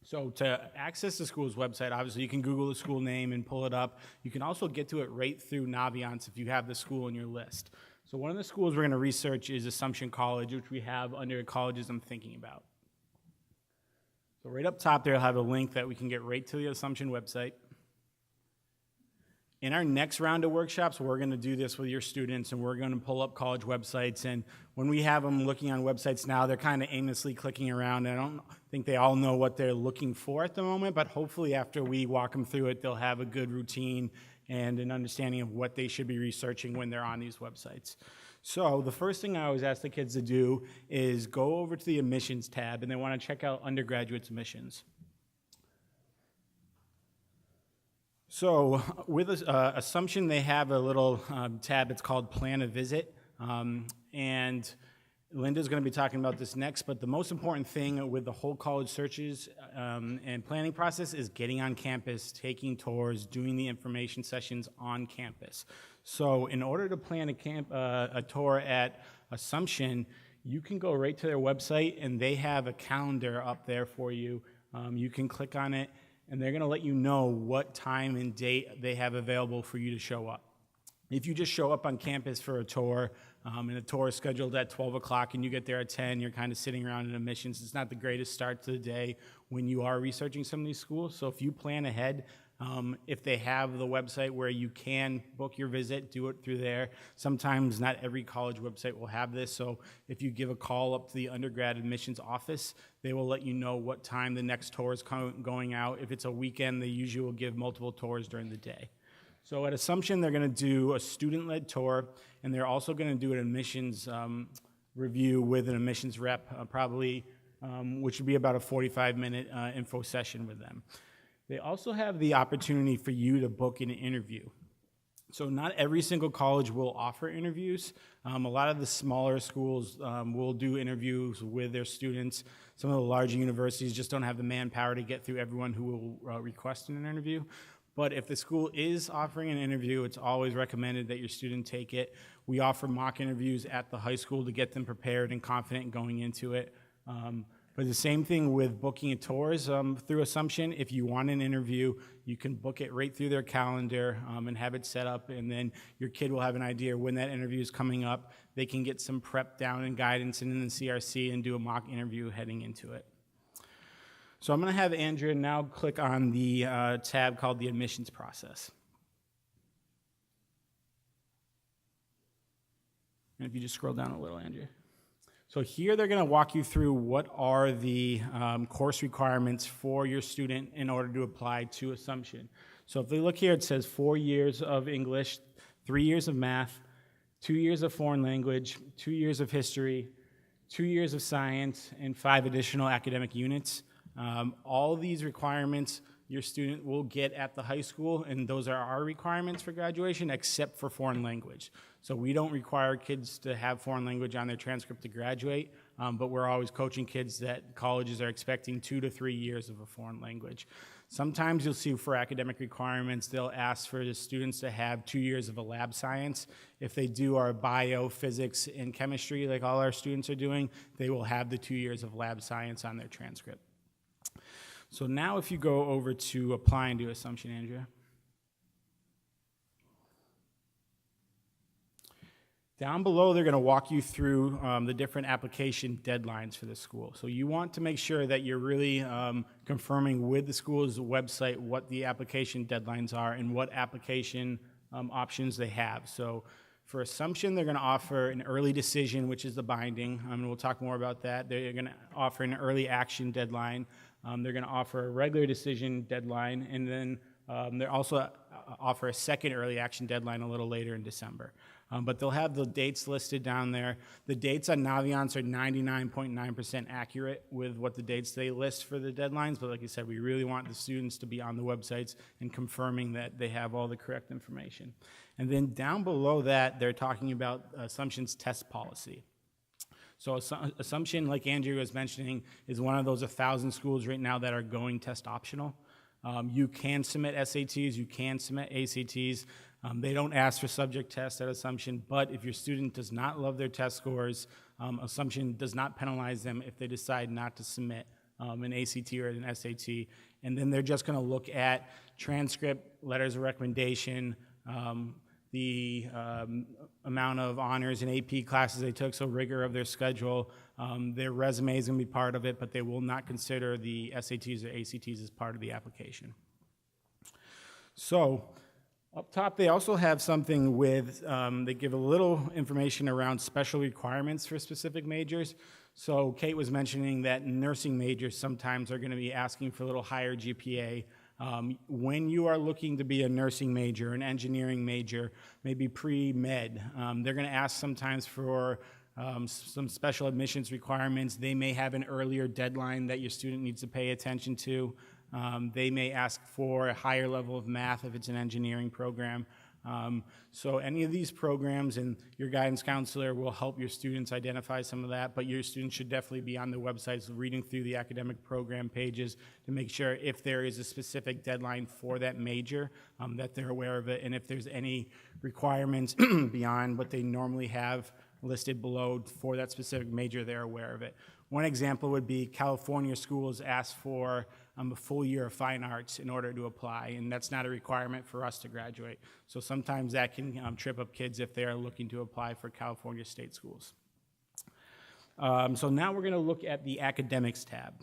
So to access the school's website, obviously you can Google the school name and pull it up. You can also get to it right through Naviance if you have the school in your list. So one of the schools we're going to research is Assumption College, which we have under colleges I'm thinking about. So right up top there, I'll have a link that we can get right to the Assumption website. In our next round of workshops, we're going to do this with your students, and we're going to pull up college websites. And when we have them looking on websites now, they're kind of aimlessly clicking around. I don't think they all know what they're looking for at the moment, but hopefully after we walk them through it, they'll have a good routine and an understanding of what they should be researching when they're on these websites. So the first thing I always ask the kids to do is go over to the admissions tab, and they want to check out undergraduate admissions. So with Assumption, they have a little tab. It's called Plan a Visit, and Linda's going to be talking about this next, but the most important thing with the whole college searches and planning process is getting on campus, taking tours, doing the information sessions on campus. So in order to plan a tour at Assumption, you can go right to their website, and they have a calendar up there for you You can click on it, and they're going to let you know what time and date they have available for you to show up. If you just show up on campus for a tour, and the tour is scheduled at 12 o'clock and you get there at 10, you're kind of sitting around in admissions. It's not the greatest start to the day when you are researching some of these schools. So if you plan ahead, if they have the website where you can book your visit, do it through there. Sometimes not every college website will have this, so if you give a call up to the undergrad admissions office, they will let you know what time the next tour is going out. If it's a weekend, they usually will give multiple tours during the day. So at Assumption, they're going to do a student-led tour, and they're also going to do an admissions review with an admissions rep, probably, which would be about a 45-minute info session with them. They also have the opportunity for you to book an interview. So not every single college will offer interviews. A lot of the smaller schools will do interviews with their students. Some of the larger universities just don't have the manpower to get through everyone who will request an interview. But if the school is offering an interview, it's always recommended that your student take it. We offer mock interviews at the high school to get them prepared and confident going into it. But the same thing with booking tours through Assumption. If you want an interview, you can book it right through their calendar and have it set up, and then your kid will have an idea when that interview is coming up. They can get some prep down and guidance in the CRC and do a mock interview heading into it. So I'm going to have Andrea now click on the tab called the admissions process. And if you just scroll down a little, Andrea. So here they're going to walk you through what are the course requirements for your student in order to apply to Assumption. So if they look here, it says 4 years of English, 3 years of math, 2 years of foreign language, 2 years of history, 2 years of science, and 5 additional academic units. All of these requirements your student will get at the high school, and those are our requirements for graduation, except for foreign language. So we don't require kids to have foreign language on their transcript to graduate, but we're always coaching kids that colleges are expecting 2 to 3 years of a foreign language. Sometimes you'll see for academic requirements, they'll ask for the students to have 2 years of a lab science. If they do our bio, physics, and chemistry, like all our students are doing, they will have the 2 years of lab science on their transcript. So now if you go over to applying to Assumption, Andrea. Down below, they're going to walk you through the different application deadlines for the school. So you want to make sure that you're really confirming with the school's website what the application deadlines are and what application options they have. So for Assumption, they're going to offer an early decision, which is the binding. We'll talk more about that. They're going to offer an early action deadline. They're going to offer a regular decision deadline, and then they also offer a second early action deadline a little later in December. But they'll have the dates listed down there. The dates on Naviance are 99.9% accurate with what the dates they list for the deadlines, but like I said, we really want the students to be on the websites and confirming that they have all the correct information. And then down below that, they're talking about Assumption's test policy. So Assumption, like Andrew was mentioning, is one of those 1,000 schools right now that are going test optional. You can submit SATs, you can submit ACTs. They don't ask for subject tests at Assumption, but if your student does not love their test scores, Assumption does not penalize them if they decide not to submit an ACT or an SAT. And then they're just going to look at transcript, letters of recommendation, the amount of honors and AP classes they took, so rigor of their schedule. Their resume is going to be part of it, but they will not consider the SATs or ACTs as part of the application. So up top, they also have something with, they give a little information around special requirements for specific majors. So Kate was mentioning that nursing majors sometimes are going to be asking for a little higher GPA. When you are looking to be a nursing major, an engineering major, maybe pre-med, they're going to ask sometimes for some special admissions requirements. They may have an earlier deadline that your student needs to pay attention to. They may ask for a higher level of math if it's an engineering program. So any of these programs, and your guidance counselor will help your students identify some of that, but your students should definitely be on the websites reading through the academic program pages to make sure if there is a specific deadline for that major, that they're aware of it, and if there's any requirements beyond what they normally have listed below for that specific major, they're aware of it. One example would be California schools ask for a full year of fine arts in order to apply, and that's not a requirement for us to graduate. So sometimes that can trip up kids if they are looking to apply for California state schools. So now we're going to look at the academics tab.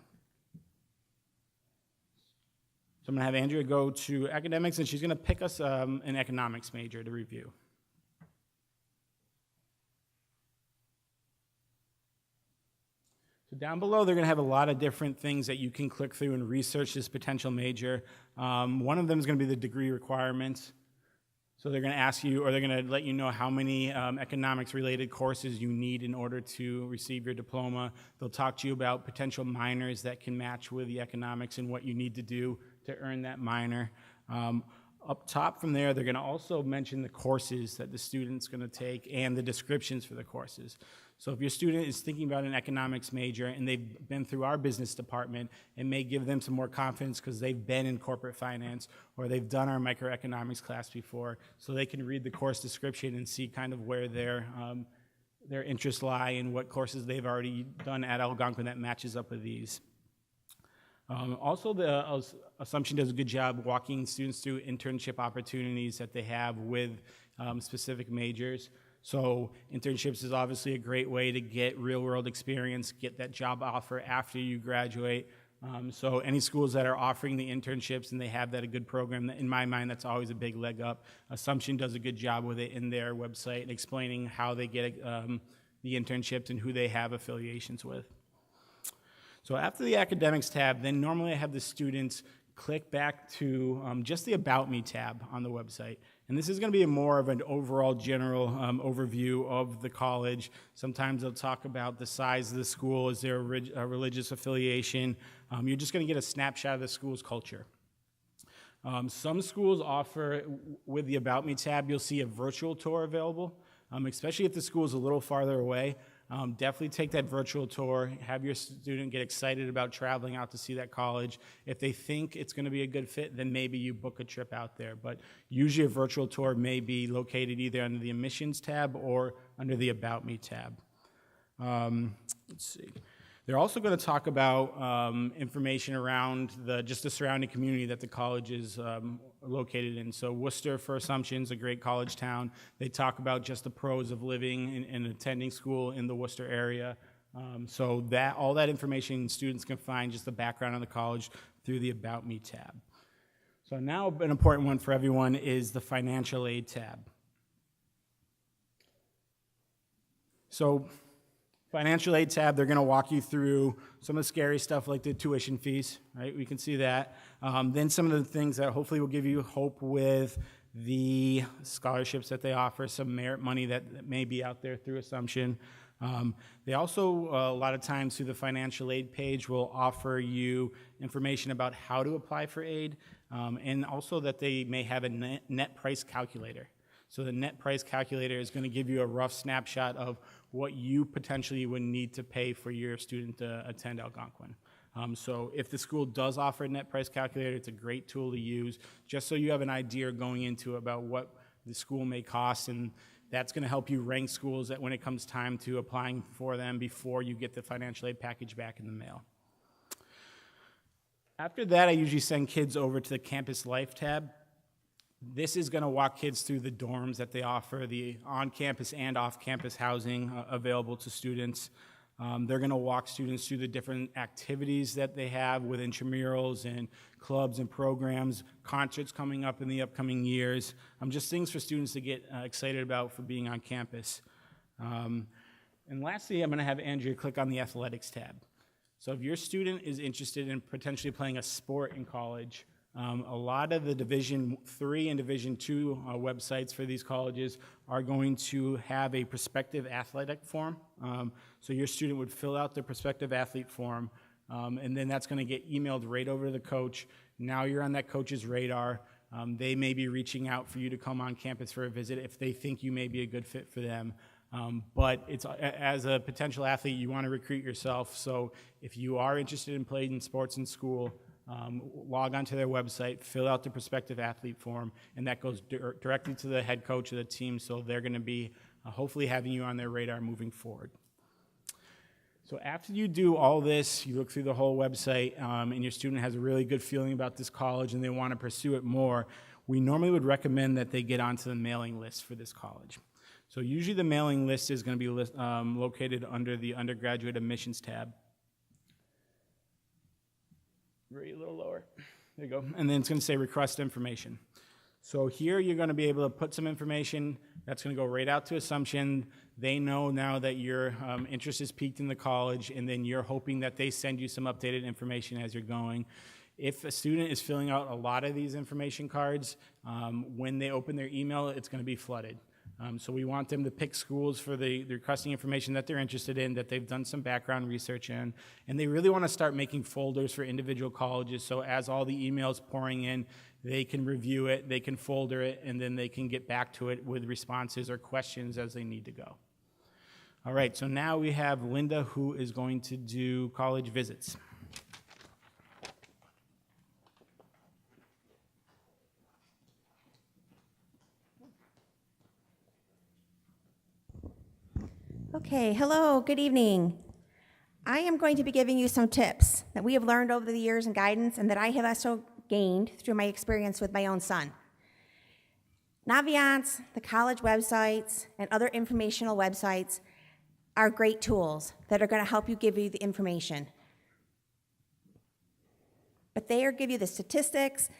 So I'm going to have Andrea go to academics, and she's going to pick us an economics major to review. So down below, they're going to have a lot of different things that you can click through and research this potential major. One of them is going to be the degree requirements. So they're going to ask you, or they're going to let you know how many economics-related courses you need in order to receive your diploma. They'll talk to you about potential minors that can match with the economics and what you need to do to earn that minor. Up top from there, they're going to also mention the courses that the student's going to take and the descriptions for the courses. So if your student is thinking about an economics major and they've been through our business department, it may give them some more confidence because they've been in corporate finance or they've done our microeconomics class before, so they can read the course description and see kind of where their interests lie and what courses they've already done at Algonquin that matches up with these. Also, the Assumption does a good job walking students through internship opportunities that they have with specific majors. So internships is obviously a great way to get real-world experience, get that job offer after you graduate. So any schools that are offering the internships and they have that a good program, in my mind, that's always a big leg up. Assumption does a good job with it in their website, explaining how they get the internships and who they have affiliations with. So after the academics tab, then normally I have the students click back to just the About Me tab on the website. And this is going to be more of an overall general overview of the college. Sometimes they'll talk about the size of the school, is there a religious affiliation. You're just going to get a snapshot of the school's culture. Some schools offer, with the About Me tab, you'll see a virtual tour available, especially if the school is a little farther away. Definitely take that virtual tour, have your student get excited about traveling out to see that college. If they think it's going to be a good fit, then maybe you book a trip out there. But usually a virtual tour may be located either under the Admissions tab or under the About Me tab. Let's see. They're also going to talk about information around just the surrounding community that the college is located in. So Worcester, for Assumption, is a great college town. They talk about just the pros of living and attending school in the Worcester area. So all that information students can find, just the background on the college, through the About Me tab. So now an important one for everyone is the Financial Aid tab. So Financial Aid tab, they're going to walk you through some of the scary stuff like the tuition fees, right? We can see that. Then some of the things that hopefully will give you hope with the scholarships that they offer, some merit money that may be out there through Assumption. They also, a lot of times through the Financial Aid page, will offer you information about how to apply for aid, and also that they may have a net price calculator. So the net price calculator is going to give you a rough snapshot of what you potentially would need to pay for your student to attend Algonquin. So if the school does offer a net price calculator, it's a great tool to use, just so you have an idea going into about what the school may cost, and that's going to help you rank schools that when it comes time to applying for them before you get the financial aid package back in the mail. After that, I usually send kids over to the Campus Life tab. This is going to walk kids through the dorms that they offer, the on-campus and off-campus housing available to students. They're going to walk students through the different activities that they have with intramurals and clubs and programs, concerts coming up in the upcoming years, just things for students to get excited about for being on campus. And lastly, I'm going to have Andrea click on the athletics tab. So if your student is interested in potentially playing a sport in college, a lot of the Division III and Division II websites for these colleges are going to have a prospective athletic form. So your student would fill out the prospective athlete form, and then that's going to get emailed right over to the coach. Now you're on that coach's radar. They may be reaching out for you to come on campus for a visit if they think you may be a good fit for them. But as a potential athlete, you want to recruit yourself. So if you are interested in playing sports in school, log onto their website, fill out the prospective athlete form, and that goes directly to the head coach of the team, so they're going to be hopefully having you on their radar moving forward. So after you do all this, you look through the whole website, and your student has a really good feeling about this college and they want to pursue it more, we normally would recommend that they get onto the mailing list for this college. So usually the mailing list is going to be located under the Undergraduate Admissions tab. Right, a little lower. There you go. And then it's going to say request information. So here you're going to be able to put some information that's going to go right out to Assumption. They know now that your interest is peaked in the college, and then you're hoping that they send you some updated information as you're going. If a student is filling out a lot of these information cards, when they open their email, it's going to be flooded. So we want them to pick schools for the requesting information that they're interested in, that they've done some background research in, and they really want to start making folders for individual colleges, so as all the emails pouring in, they can review it, they can folder it, and then they can get back to it with responses or questions as they need to go. All right, so now we have Linda, who is going to do college visits. Okay, hello, good evening. I am going to be giving you some tips that we have learned over the years and guidance and that I have also gained through my experience with my own son. Naviance, the college websites, and other informational websites are great tools that are going to help you give you the information. But they give you the statistics,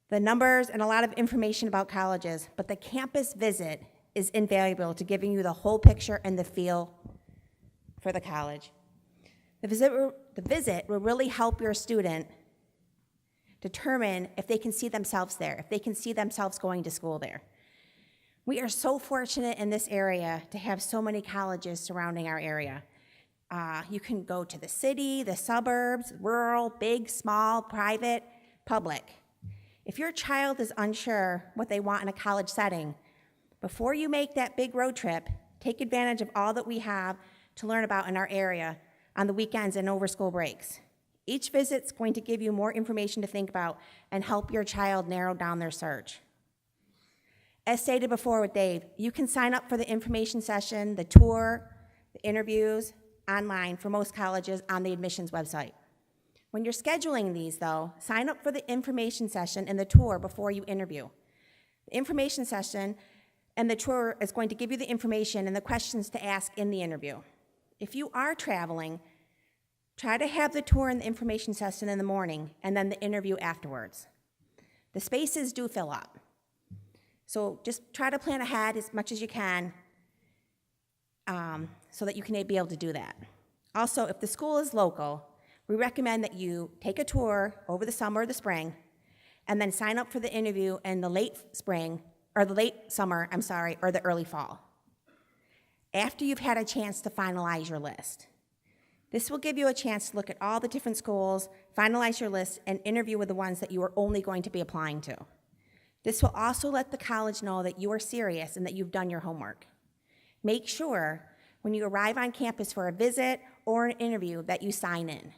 the numbers, and a lot of information about colleges. But the campus visit is invaluable to giving you the whole picture and the feel for the college. The visit will really help your student determine if they can see themselves there, if they can see themselves going to school there. We are so fortunate in this area to have so many colleges surrounding our area. You can go to the city, the suburbs, rural, big, small, private, public. If your child is unsure what they want in a college setting, before you make that big road trip, take advantage of all that we have to learn about in our area on the weekends and over school breaks. Each visit's going to give you more information to think about and help your child narrow down their search. As stated before with Dave, you can sign up for the information session, the tour, the interviews online for most colleges on the admissions website. When you're scheduling these, though, sign up for the information session and the tour before you interview. The information session and the tour is going to give you the information and the questions to ask in the interview. If you are traveling, try to have the tour and the information session in the morning and then the interview afterwards. The spaces do fill up. So just try to plan ahead as much as you can so that you can be able to do that. Also, if the school is local, we recommend that you take a tour over the summer or the spring and then sign up for the interview in the late spring, or the late summer, or the early fall, after you've had a chance to finalize your list. This will give you a chance to look at all the different schools, finalize your list, and interview with the ones that you are only going to be applying to. This will also let the college know that you are serious and that you've done your homework. Make sure when you arrive on campus for a visit or an interview that you sign in.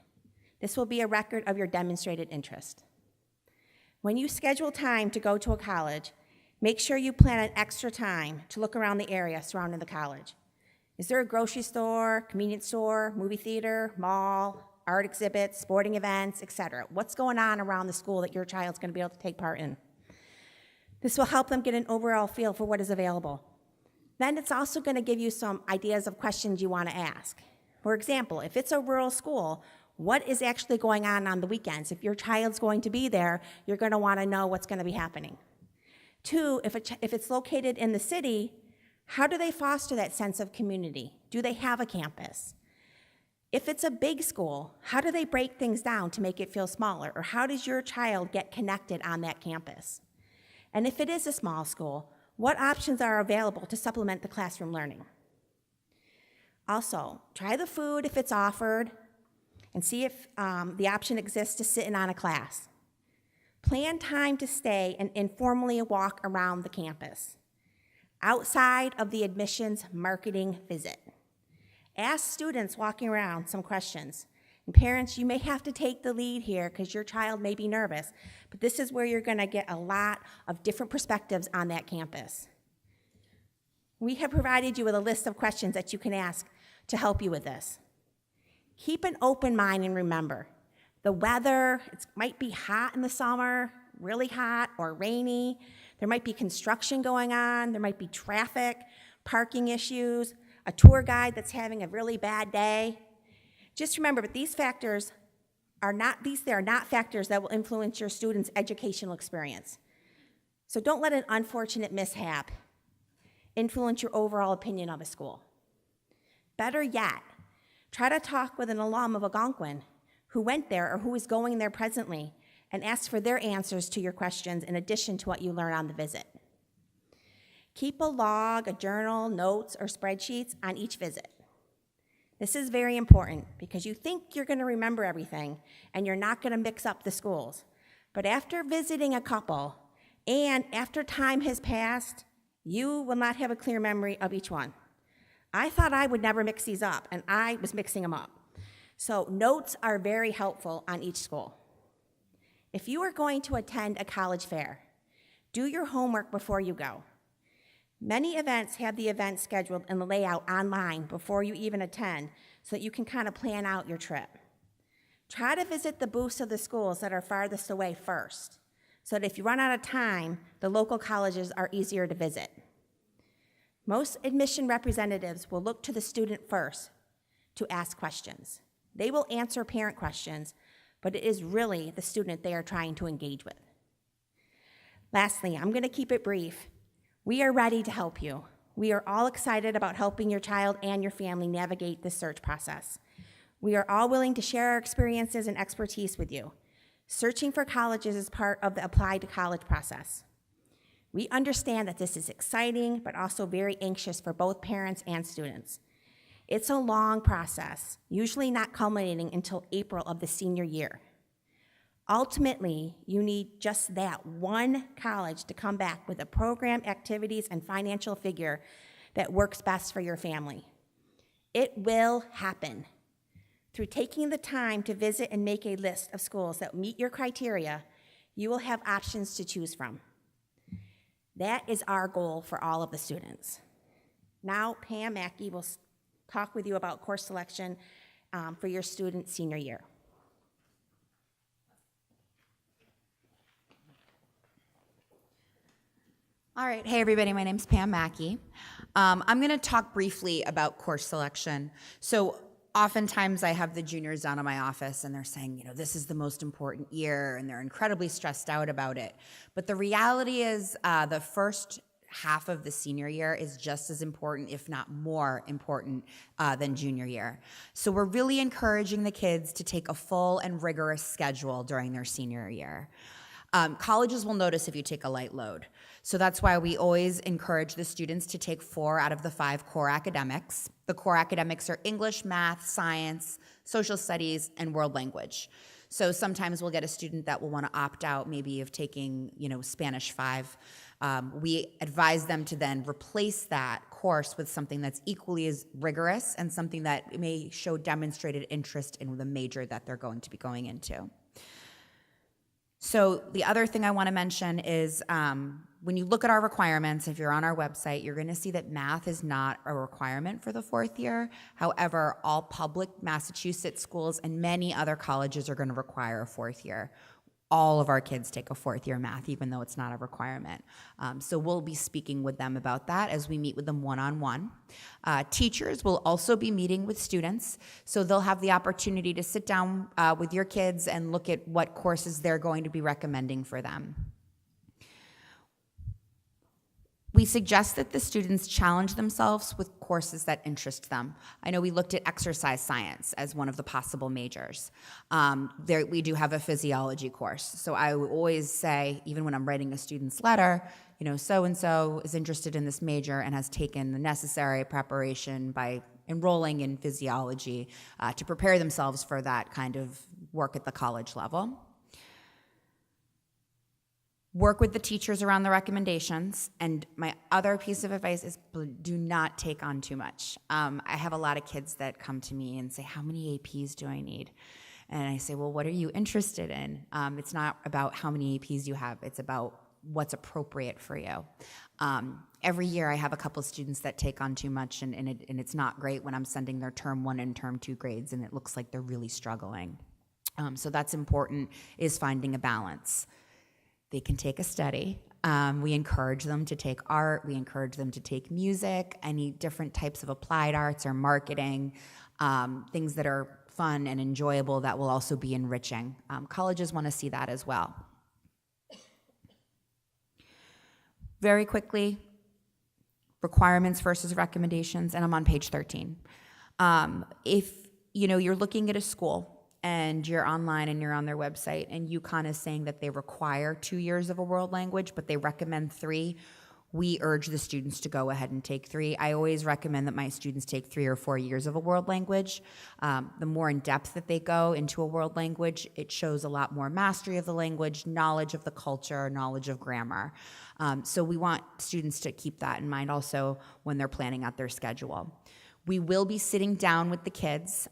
This will be a record of your demonstrated interest. When you schedule time to go to a college, make sure you plan an extra time to look around the area surrounding the college. Is there a grocery store, convenience store, movie theater, mall, art exhibits, sporting events, etc.? What's going on around the school that your child's going to be able to take part in? This will help them get an overall feel for what is available. Then it's also going to give you some ideas of questions you want to ask. For example, if it's a rural school, what is actually going on the weekends? If your child's going to be there, you're going to want to know what's going to be happening. 2, if it's located in the city, how do they foster that sense of community? Do they have a campus? If it's a big school, how do they break things down to make it feel smaller? Or how does your child get connected on that campus? And if it is a small school, what options are available to supplement the classroom learning? Also, try the food if it's offered, and see if the option exists to sit in on a class. Plan time to stay and informally walk around the campus, outside of the admissions marketing visit. Ask students walking around some questions. And parents, you may have to take the lead here because your child may be nervous, but this is where you're going to get a lot of different perspectives on that campus. We have provided you with a list of questions that you can ask to help you with this. Keep an open mind and remember, the weather, it might be hot in the summer, really hot or rainy. There might be construction going on. There might be traffic, parking issues, a tour guide that's having a really bad day. Just remember, but these factors are not, they are not factors that will influence your student's educational experience. So don't let an unfortunate mishap influence your overall opinion of a school. Better yet, try to talk with an alum of Algonquin who went there or who is going there presently and ask for their answers to your questions in addition to what you learn on the visit. Keep a log, a journal, notes, or spreadsheets on each visit. This is very important because you think you're going to remember everything and you're not going to mix up the schools. But after visiting a couple and after time has passed, you will not have a clear memory of each one. I thought I would never mix these up, and I was mixing them up. So notes are very helpful on each school. If you are going to attend a college fair, do your homework before you go. Many events have the event scheduled and the layout online before you even attend so that you can kind of plan out your trip. Try to visit the booths of the schools that are farthest away first, so that if you run out of time, the local colleges are easier to visit. Most admission representatives will look to the student first to ask questions. They will answer parent questions, but it is really the student they are trying to engage with. Lastly, I'm going to keep it brief. We are ready to help you. We are all excited about helping your child and your family navigate this search process. We are all willing to share our experiences and expertise with you. Searching for colleges is part of the Apply to College process. We understand that this is exciting, but also very anxious for both parents and students. It's a long process, usually not culminating until April of the senior year. Ultimately, you need just that one college to come back with a program, activities, and financial figure that works best for your family. It will happen. Through taking the time to visit and make a list of schools that meet your criteria, you will have options to choose from. That is our goal for all of the students. Now, Pam Mackey will talk with you about course selection for your student senior year. All right, hey everybody, my name's Pam Mackey. I'm gonna talk briefly about course selection. So oftentimes I have the juniors down in my office and they're saying, this is the most important year and they're incredibly stressed out about it. But the reality is the first half of the senior year is just as important, if not more important than junior year. So we're really encouraging the kids to take a full and rigorous schedule during their senior year. Colleges will notice if you take a light load. So that's why we always encourage the students to take 4 out of the 5 core academics. The core academics are English, math, science, social studies, and world language. So sometimes we'll get a student that will want to opt out maybe of taking, Spanish 5. We advise them to then replace that course with something that's equally as rigorous and something that may show demonstrated interest in the major that they're going to be going into. So the other thing I want to mention is when you look at our requirements, if you're on our website, you're going to see that math is not a requirement for the 4th year. However, all public Massachusetts schools and many other colleges are going to require a 4th year. All of our kids take a 4th year math, even though it's not a requirement. So we'll be speaking with them about that as we meet with them one-on-one. Teachers will also be meeting with students, so they'll have the opportunity to sit down with your kids and look at what courses they're going to be recommending for them. We suggest that the students challenge themselves with courses that interest them. I know we looked at exercise science as one of the possible majors. We do have a physiology course. So I would always say, even when I'm writing a student's letter, so-and-so is interested in this major and has taken the necessary preparation by enrolling in physiology to prepare themselves for that kind of work at the college level. Work with the teachers around the recommendations. And my other piece of advice is do not take on too much. I have a lot of kids that come to me and say, how many APs do I need? And I say, well, what are you interested in? It's not about how many APs you have. It's about what's appropriate for you. Every year I have a couple of students that take on too much, and it's not great when I'm sending their term 1 and term 2 grades, and it looks like they're really struggling. So that's important, is finding a balance. They can take a study. We encourage them to take art. We encourage them to take music, any different types of applied arts or marketing, things that are fun and enjoyable that will also be enriching. Colleges want to see that as well. Very quickly, requirements versus recommendations, and I'm on page 13. If you're looking at a school and you're online and you're on their website and UConn is saying that they require 2 years of a world language, but they recommend 3, we urge the students to go ahead and take 3. I always recommend that my students take 3 or 4 years of a world language. The more in depth that they go into a world language, it shows a lot more mastery of the language, knowledge of the culture, knowledge of grammar. So we want students to keep that in mind also when they're planning out their schedule. We will be sitting down with the kids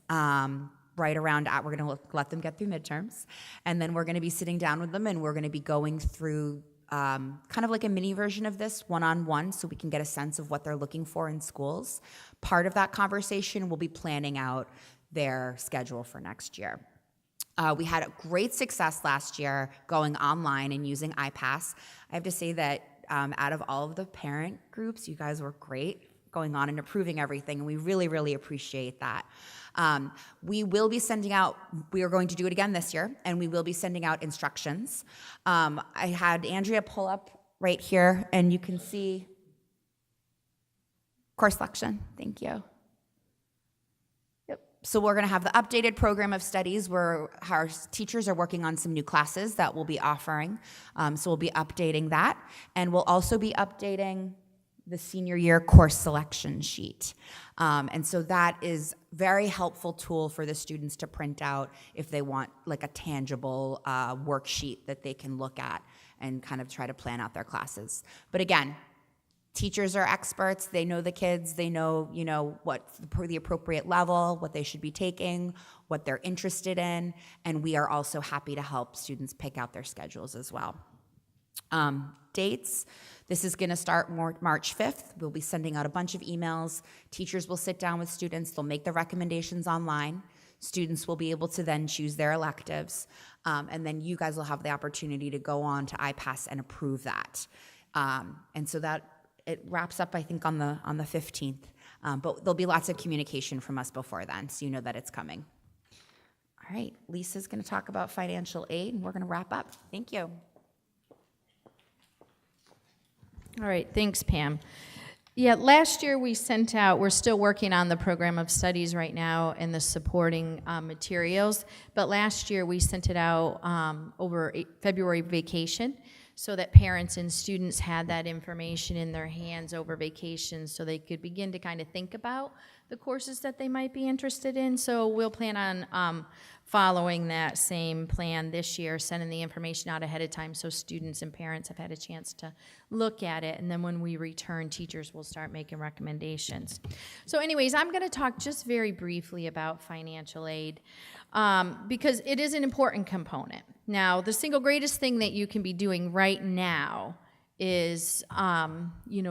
right around, we're going to let them get through midterms, and then we're going to be sitting down with them and we're going to be going through kind of like a mini version of this one-on-one, so we can get a sense of what they're looking for in schools. Part of that conversation will be planning out their schedule for next year. We had a great success last year going online and using iPass. I have to say that out of all of the parent groups, you guys were great going on and approving everything, and we really, really appreciate that. We will be sending out, we are going to do it again this year, and we will be sending out instructions. I had Andrea pull up right here, and you can see course selection. Thank you. Yep. So we're going to have the updated program of studies where our teachers are working on some new classes that we'll be offering. So we'll be updating that, and we'll also be updating the senior year course selection sheet. And so that is very helpful tool for the students to print out if they want like a tangible worksheet that they can look at and kind of try to plan out their classes. But again, teachers are experts. They know the kids. They know, what the appropriate level, what they should be taking, what they're interested in, and we are also happy to help students pick out their schedules as well. Dates. This is going to start March 5th. We'll be sending out a bunch of emails. Teachers will sit down with students. They'll make the recommendations online. Students will be able to then choose their electives. And then you guys will have the opportunity to go on to iPass and approve that. And so that it wraps up, I think, on the 15th. But there'll be lots of communication from us before then, so you know that it's coming. All right, Lisa's going to talk about financial aid, and we're going to wrap up. Thank you. All right, thanks, Pam. Yeah, last year we sent out, we're still working on the program of studies right now and the supporting materials, but last year we sent it out over February vacation so that parents and students had that information in their hands over vacation so they could begin to kind of think about the courses that they might be interested in. So we'll plan on following that same plan this year, sending the information out ahead of time so students and parents have had a chance to look at it. And then when we return, teachers will start making recommendations. So anyways, I'm going to talk just very briefly about financial aid because it is an important component. Now, the single greatest thing that you can be doing right now is,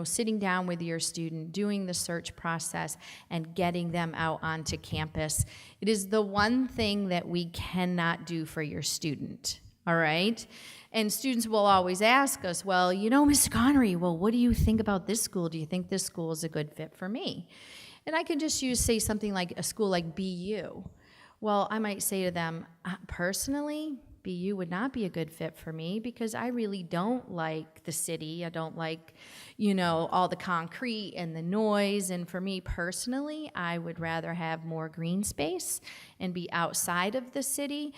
sitting down with your student, doing the search process, and getting them out onto campus. It is the one thing that we cannot do for your student, all right? And students will always ask us, well, Ms. Connery, well, what do you think about this school? Do you think this school is a good fit for me? And I can just say something like a school like BU. Well, I might say to them, personally, BU would not be a good fit for me because I really don't like the city. I don't like, all the concrete and the noise. And for me personally, I would rather have more green space and be outside of the city.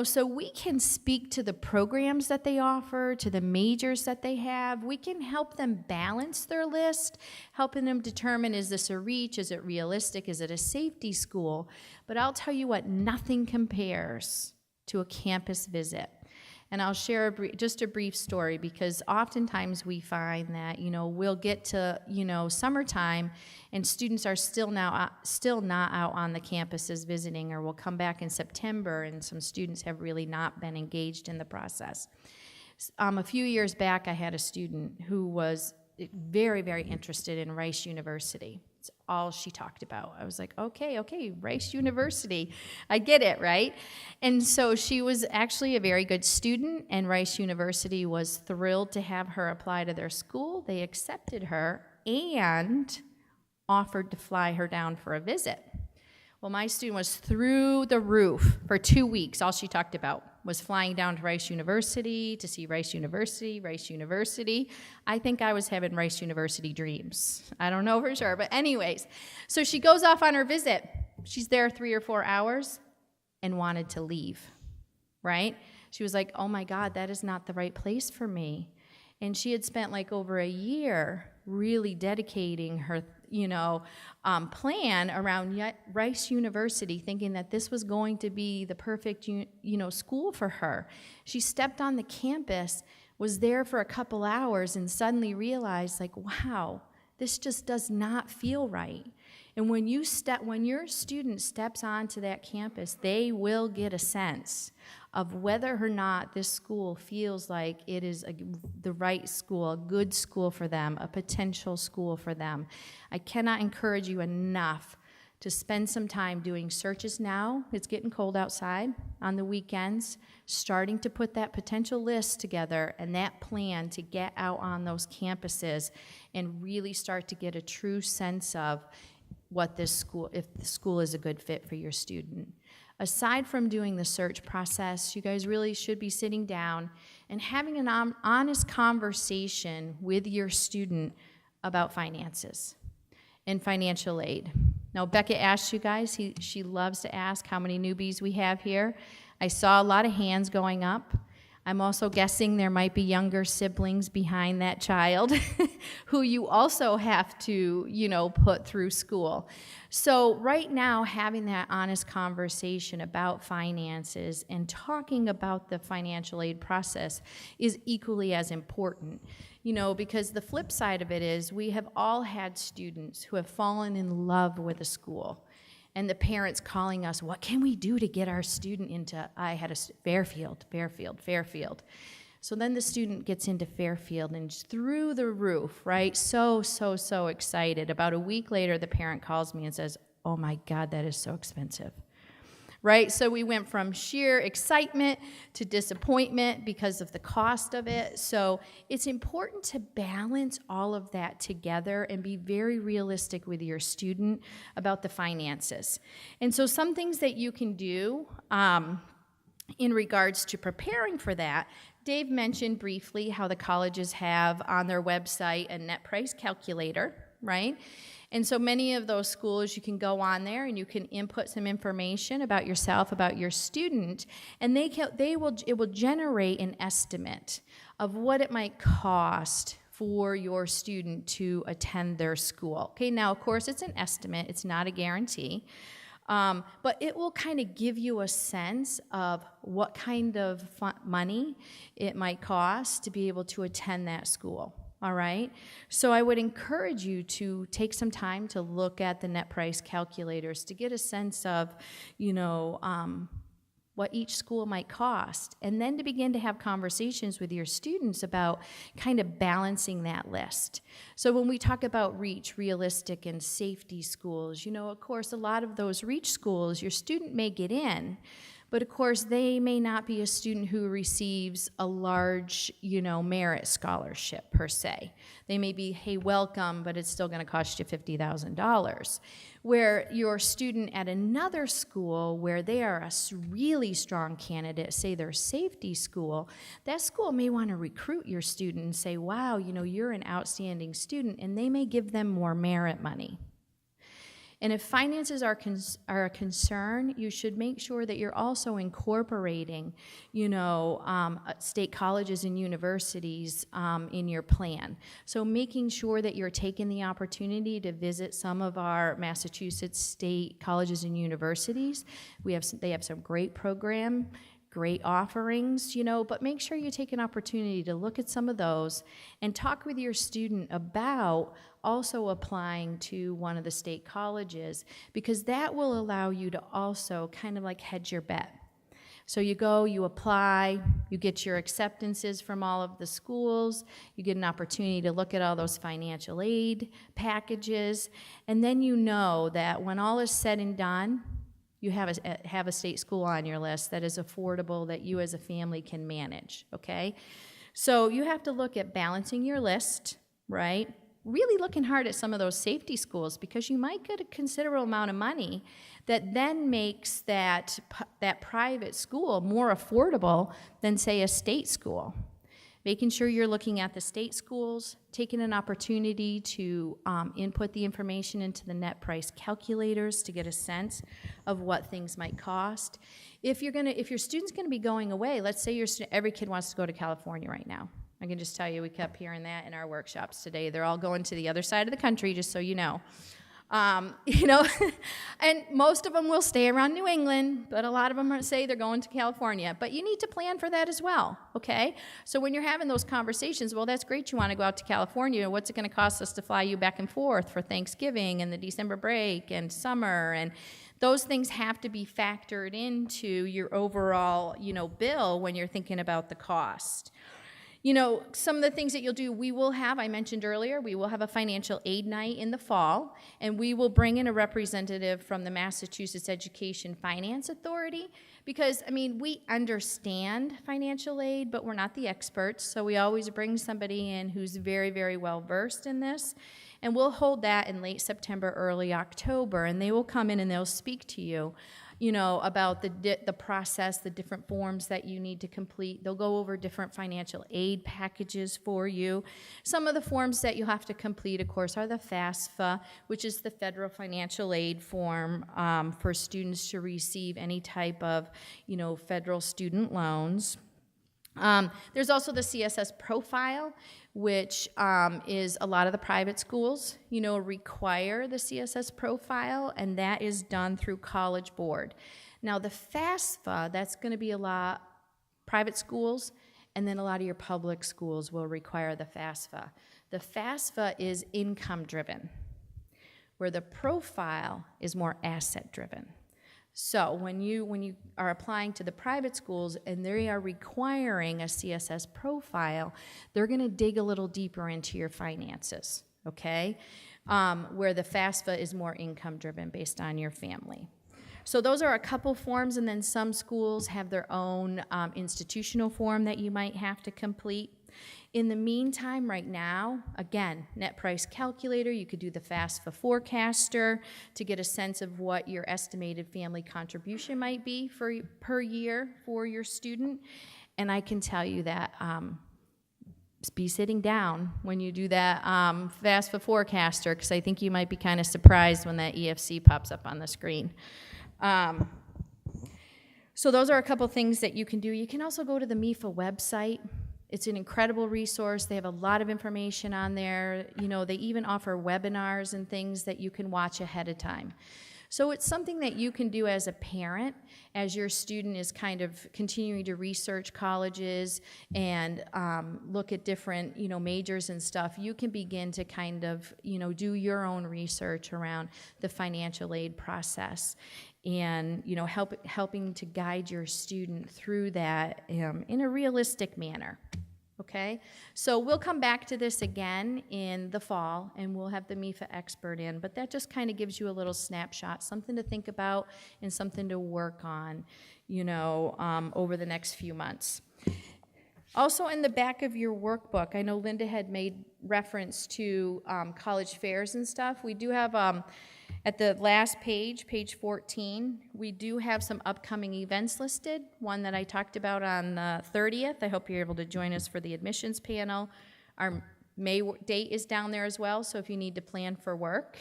So we can speak to the programs that they offer, to the majors that they have. We can help them balance their list, helping them determine, is this a reach? Is it realistic? Is it a safety school? But I'll tell you what, nothing compares to a campus visit. And I'll share just a brief story because oftentimes we find that, we'll get to, summertime and students are still not out on the campuses visiting, or we'll come back in September and some students have really not been engaged in the process. A few years back, I had a student who was very, very interested in Rice University. It's all she talked about. I was like, okay, Rice University. I get it, right? And so she was actually a very good student, and Rice University was thrilled to have her apply to their school. They accepted her and offered to fly her down for a visit. Well, my student was through the roof for 2 weeks. All she talked about was flying down to Rice University to see Rice University, Rice University. I think I was having Rice University dreams. I don't know for sure, but anyways. So she goes off on her visit. She's there 3 or 4 hours and wanted to leave, right? She was like, oh my God, that is not the right place for me. And she had spent like over a year really dedicating her plan around Rice University, thinking that this was going to be the perfect, school for her. She stepped on the campus, was there for a couple hours, and suddenly realized, like, wow, this just does not feel right. And when your student steps onto that campus, they will get a sense of whether or not this school feels like it is the right school, a good school for them, a potential school for them. I cannot encourage you enough to spend some time doing searches now. It's getting cold outside, on the weekends, starting to put that potential list together and that plan to get out on those campuses and really start to get a true sense of what this school, if the school is a good fit for your student. Aside from doing the search process, you guys really should be sitting down and having an honest conversation with your student about finances and financial aid. Now, Becca asked you guys, she loves to ask how many newbies we have here. I saw a lot of hands going up. I'm also guessing there might be younger siblings behind that child who you also have to, put through school. So right now, having that honest conversation about finances and talking about the financial aid process is equally as important. Because the flip side of it is we have all had students who have fallen in love with a school. And the parents calling us, what can we do to get our student into, I had a Fairfield. So then the student gets into Fairfield and through the roof, right? So excited. About a week later, the parent calls me and says, oh my God, that is so expensive. Right? So we went from sheer excitement to disappointment because of the cost of it. So it's important to balance all of that together and be very realistic with your student about the finances. And so some things that you can do in regards to preparing for that, Dave mentioned briefly how the colleges have on their website a net price calculator, right? And so many of those schools, you can go on there and you can input some information about yourself, about your student, and it will generate an estimate of what it might cost for your student to attend their school. Okay, now of course it's an estimate, it's not a guarantee, but it will kind of give you a sense of what kind of money it might cost to be able to attend that school. All right, so I would encourage you to take some time to look at the net price calculators to get a sense of, what each school might cost, and then to begin to have conversations with your students about kind of balancing that list. So when we talk about REACH, realistic and safety schools, of course, a lot of those REACH schools, your student may get in, but of course, they may not be a student who receives a large, merit scholarship per se. They may be, hey, welcome, but it's still gonna cost you $50,000. Where your student at another school where they are a really strong candidate, say their safety school, that school may wanna recruit your student and say, wow, you're an outstanding student, and they may give them more merit money. And if finances are a concern, you should make sure that you're also incorporating, state colleges and universities in your plan. So making sure that you're taking the opportunity to visit some of our Massachusetts state colleges and universities. They have some great program, great offerings, but make sure you take an opportunity to look at some of those and talk with your student about also applying to one of the state colleges, because that will allow you to also kind of like hedge your bet. So you go, you apply, you get your acceptances from all of the schools, you get an opportunity to look at all those financial aid packages, and then you know that when all is said and done, you have a state school on your list that is affordable, that you as a family can manage, okay? So you have to look at balancing your list, right? Really looking hard at some of those safety schools, because you might get a considerable amount of money that then makes that private school more affordable than, say, a state school. Making sure you're looking at the state schools, taking an opportunity to input the information into the net price calculators to get a sense of what things might cost. If your student's gonna be going away, let's say every kid wants to go to California right now. I can just tell you, we kept hearing that in our workshops today. They're all going to the other side of the country, just so you know. And most of them will stay around New England, but a lot of them say they're going to California. But you need to plan for that as well, okay? So when you're having those conversations, well, that's great, you want to go out to California. What's it going to cost us to fly you back and forth for Thanksgiving and the December break and summer? And those things have to be factored into your overall, bill when you're thinking about the cost. Some of the things that you'll do, I mentioned earlier, we will have a financial aid night in the fall, and we will bring in a representative from the Massachusetts Education Finance Authority, because, we understand financial aid, but we're not the experts, so we always bring somebody in who's very, very well versed in this, and we'll hold that in late September, early October, and they will come in and they'll speak to you, about the process, the different forms that you need to complete. They'll go over different financial aid packages for you. Some of the forms that you'll have to complete, of course, are the FAFSA, which is the federal financial aid form for students to receive any type of, federal student loans. There's also the CSS profile, which is a lot of the private schools, require the CSS profile, and that is done through College Board. Now, the FAFSA, that's going to be a lot private schools, and then a lot of your public schools will require the FAFSA. The FAFSA is income-driven, where the profile is more asset-driven. So when you are applying to the private schools and they are requiring a CSS profile, they're going to dig a little deeper into your finances, okay? Where the FAFSA is more income-driven based on your family. So those are a couple forms, and then some schools have their own institutional form that you might have to complete. In the meantime, right now, again, net price calculator, you could do the FAFSA forecaster to get a sense of what your estimated family contribution might be per year for your student. And I can tell you that be sitting down when you do that FAFSA forecaster, because I think you might be kind of surprised when that EFC pops up on the screen. So those are a couple things that you can do. You can also go to the MEFA website. It's an incredible resource. They have a lot of information on there. They even offer webinars and things that you can watch ahead of time. So it's something that you can do as a parent, as your student is kind of continuing to research colleges and look at different, majors and stuff. You can begin to kind of, do your own research around the financial aid process and, helping to guide your student through that in a realistic manner. Okay, so we'll come back to this again in the fall, and we'll have the MEFA expert in, but that just kind of gives you a little snapshot, something to think about and something to work on, over the next few months. Also in the back of your workbook, I know Linda had made reference to college fairs and stuff. We do have, at the last page, page 14, we do have some upcoming events listed, one that I talked about on the 30th. I hope you're able to join us for the admissions panel. Our May date is down there as well, so if you need to plan for work,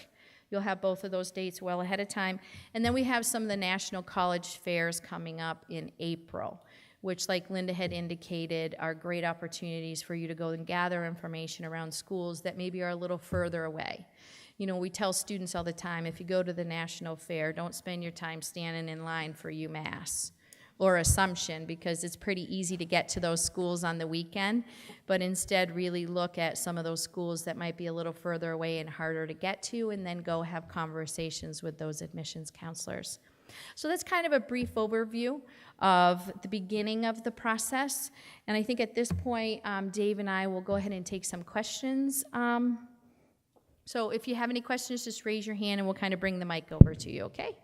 you'll have both of those dates well ahead of time. And then we have some of the national college fairs coming up in April, which, like Linda had indicated, are great opportunities for you to go and gather information around schools that maybe are a little further away. We tell students all the time, if you go to the national fair, don't spend your time standing in line for UMass or Assumption, because it's pretty easy to get to those schools on the weekend, but instead really look at some of those schools that might be a little further away and harder to get to, and then go have conversations with those admissions counselors. So that's kind of a brief overview of the beginning of the process. And I think at this point, Dave and I will go ahead and take some questions. So if you have any questions, just raise your hand and we'll kind of bring the mic over to you, okay?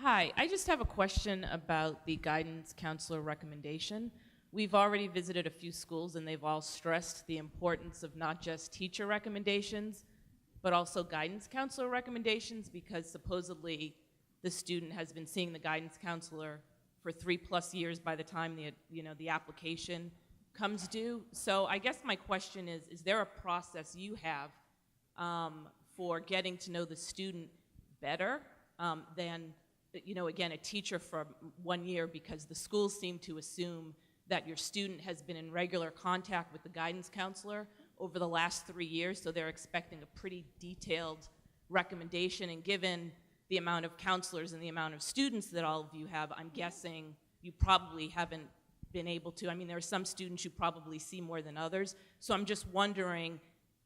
Hi, I just have a question about the guidance counselor recommendation. We've already visited a few schools and they've all stressed the importance of not just teacher recommendations, but also guidance counselor recommendations, because supposedly the student has been seeing the guidance counselor for 3+ years by the time the application comes due. So I guess my question is there a process you have for getting to know the student better than again, a teacher for 1 year, because the schools seem to assume that your student has been in regular contact with the guidance counselor over the last 3 years, so they're expecting a pretty detailed recommendation. And given the amount of counselors and the amount of students that all of you have, I'm guessing you probably haven't been able to. I mean, there are some students you probably see more than others, so I'm just wondering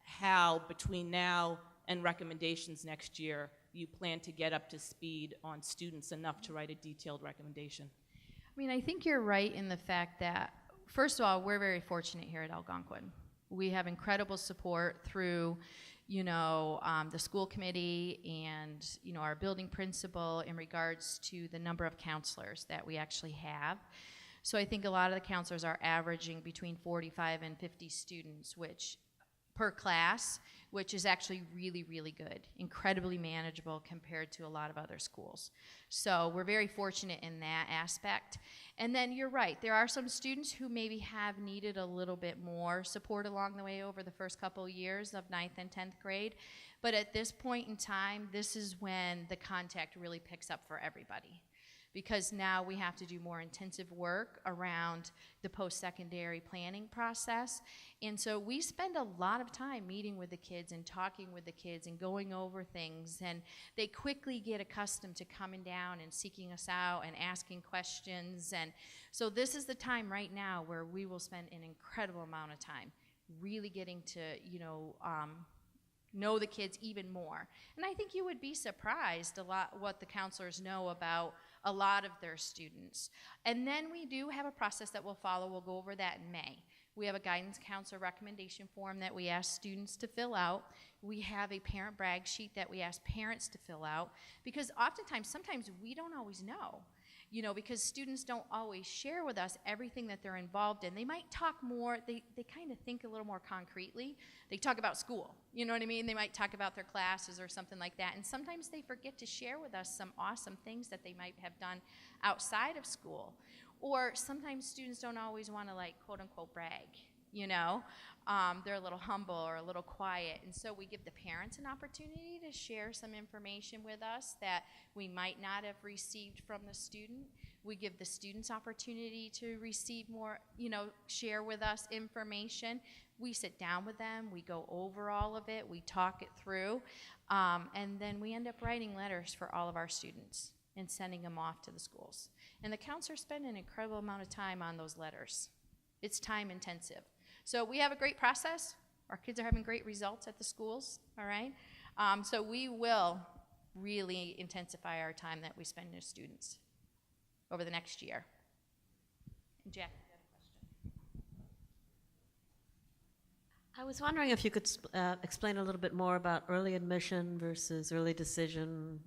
how, between now and recommendations next year, you plan to get up to speed on students enough to write a detailed recommendation. I mean, I think you're right in the fact that, first of all, we're very fortunate here at Algonquin. We have incredible support through, the school committee and, our building principal in regards to the number of counselors that we actually have. So I think a lot of the counselors are averaging between 45 and 50 students, per class, which is actually really, really good, incredibly manageable compared to a lot of other schools. So we're very fortunate in that aspect. And then you're right, there are some students who maybe have needed a little bit more support along the way over the first couple years of 9th and 10th grade. But at this point in time, this is when the contact really picks up for everybody, because now we have to do more intensive work around the post-secondary planning process. And so we spend a lot of time meeting with the kids and talking with the kids and going over things, and they quickly get accustomed to coming down and seeking us out and asking questions. And so this is the time right now where we will spend an incredible amount of time really getting to, know the kids even more. And I think you would be surprised a lot what the counselors know about a lot of their students. And then we do have a process that we'll follow. We'll go over that in May. We have a guidance counselor recommendation form that we ask students to fill out. We have a parent brag sheet that we ask parents to fill out, because sometimes we don't always know. Because students don't always share with us everything that they're involved in. They might talk more, they kind of think a little more concretely. They talk about school, you know what I mean? They might talk about their classes or something like that. And sometimes they forget to share with us some awesome things that they might have done outside of school. Or sometimes students don't always want to, quote unquote, brag, they're a little humble or a little quiet. And so we give the parents an opportunity to share some information with us that we might not have received from the student. We give the students opportunity to receive more, share with us information. We sit down with them, we go over all of it, we talk it through, and then we end up writing letters for all of our students and sending them off to the schools. And the counselors spend an incredible amount of time on those letters. It's time intensive. So we have a great process. Our kids are having great results at the schools, all right? So we will really intensify our time that we spend with students over the next year. And Jack, you had a question. I was wondering if you could explain a little bit more about early admission versus early decision,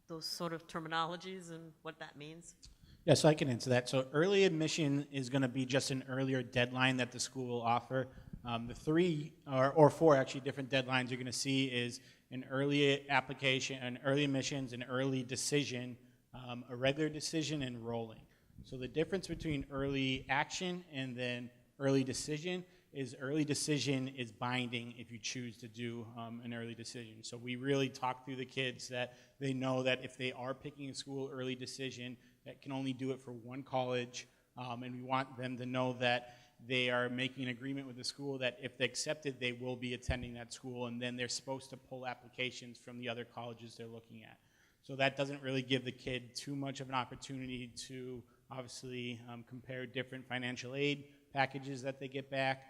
those sort of terminologies and what that means. Yeah, so I can answer that. So early admission is going to be just an earlier deadline that the school will offer. The 3 or 4 actually different deadlines you're going to see is an early application, an early admissions, an early decision, a regular decision, and rolling. So the difference between early action and then early decision is binding if you choose to do an early decision. So we really talk through the kids that they know that if they are picking a school early decision, that can only do it for one college, and we want them to know that they are making an agreement with the school that if they accept it, they will be attending that school, and then they're supposed to pull applications from the other colleges they're looking at. So that doesn't really give the kid too much of an opportunity to obviously compare different financial aid packages that they get back.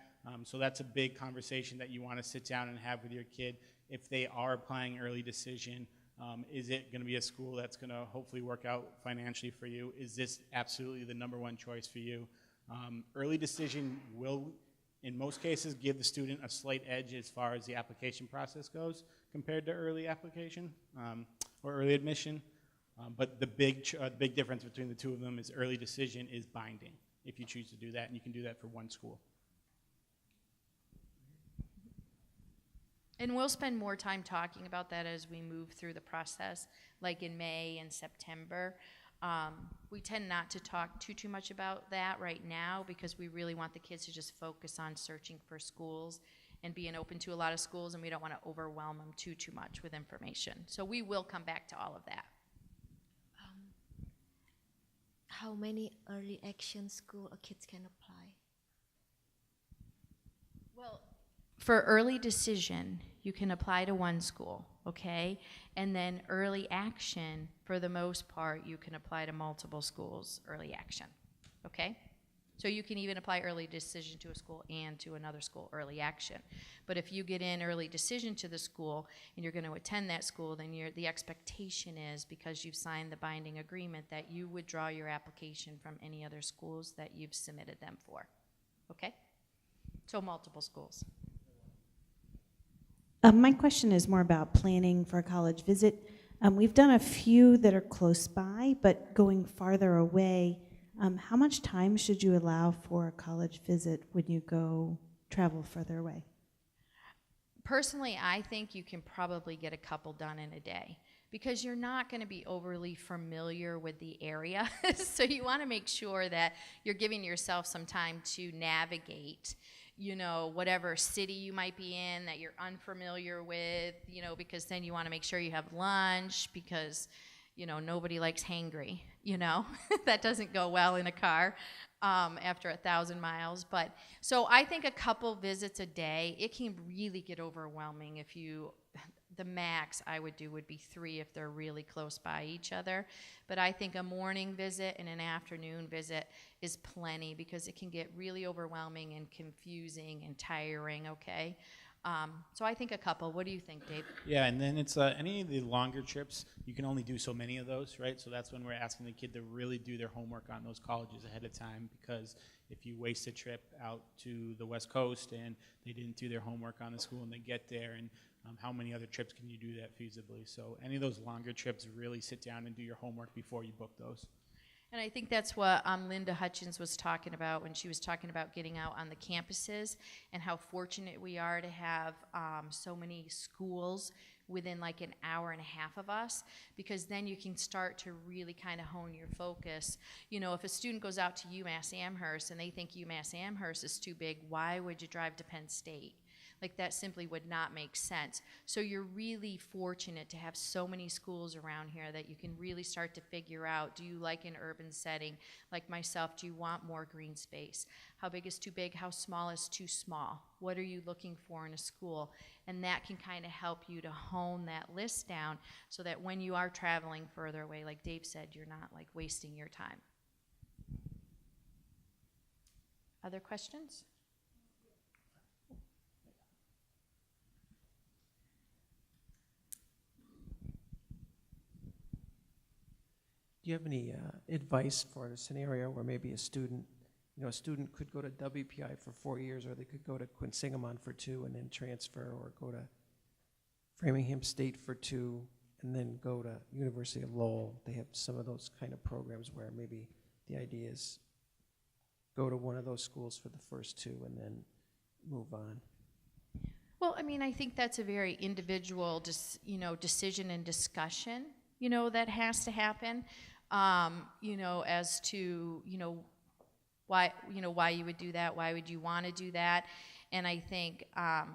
So that's a big conversation that you want to sit down and have with your kid. If they are applying early decision, is it going to be a school that's going to hopefully work out financially for you? Is this absolutely the #1 choice for you? Early decision will, in most cases, give the student a slight edge as far as the application process goes compared to early application or early admission. But the big difference between the two of them is early decision is binding if you choose to do that, and you can do that for one school. And we'll spend more time talking about that as we move through the process, like in May and September. We tend not to talk too much about that right now because we really want the kids to just focus on searching for schools and being open to a lot of schools, and we don't want to overwhelm them too much with information. So we will come back to all of that. How many early action school kids can apply? Well, for early decision, you can apply to one school, okay? And then early action, for the most part, you can apply to multiple schools, early action, okay? So you can even apply early decision to a school and to another school, early action. But if you get in early decision to the school and you're going to attend that school, then the expectation is, because you've signed the binding agreement, that you withdraw your application from any other schools that you've submitted them for, okay? So multiple schools. My question is more about planning for a college visit. We've done a few that are close by, but going farther away, how much time should you allow for a college visit when you go travel further away? Personally, I think you can probably get a couple done in a day because you're not going to be overly familiar with the area. So you want to make sure that you're giving yourself some time to navigate, you know, whatever city you might be in that you're unfamiliar with, you know, because then you want to make sure you have lunch because, you know, nobody likes hangry, you know. That doesn't go well in a car after 1,000 miles. But so I think a couple visits a day, it can really get overwhelming if you, the max I would do would be 3 if they're really close by each other. But I think a morning visit and an afternoon visit is plenty because it can get really overwhelming and confusing and tiring, okay? So I think a couple. What do you think, Dave? Yeah, and then it's any of the longer trips, you can only do so many of those, right? So that's when we're asking the kid to really do their homework on those colleges ahead of time, because if you waste a trip out to the West Coast and they didn't do their homework on the school and they get there, and how many other trips can you do that feasibly? So any of those longer trips, really sit down and do your homework before you book those. And I think that's what Linda Hutchins was talking about when she was talking about getting out on the campuses and how fortunate we are to have so many schools within like an hour and a half of us, because then you can start to really kind of hone your focus. You know, if a student goes out to UMass Amherst and they think UMass Amherst is too big, why would you drive to Penn State? Like, that simply would not make sense. So you're really fortunate to have so many schools around here that you can really start to figure out, do you like an urban setting? Like myself, do you want more green space? How big is too big? How small is too small? What are you looking for in a school? And that can kind of help you to hone that list down so that when you are traveling further away, like Dave said, you're not like wasting your time. Other questions? Do you have any advice for a scenario where maybe a student could go to WPI for 4 years, or they could go to Quinsigamon for 2 and then transfer, or go to Framingham State for 2 and then go to University of Lowell? They have some of those kind of programs where maybe the idea is go to one of those schools for the first 2 and then move on. Well, I mean, I think that's a very individual, decision and discussion, that has to happen, as to, why you would do that, why would you want to do that. And I think, I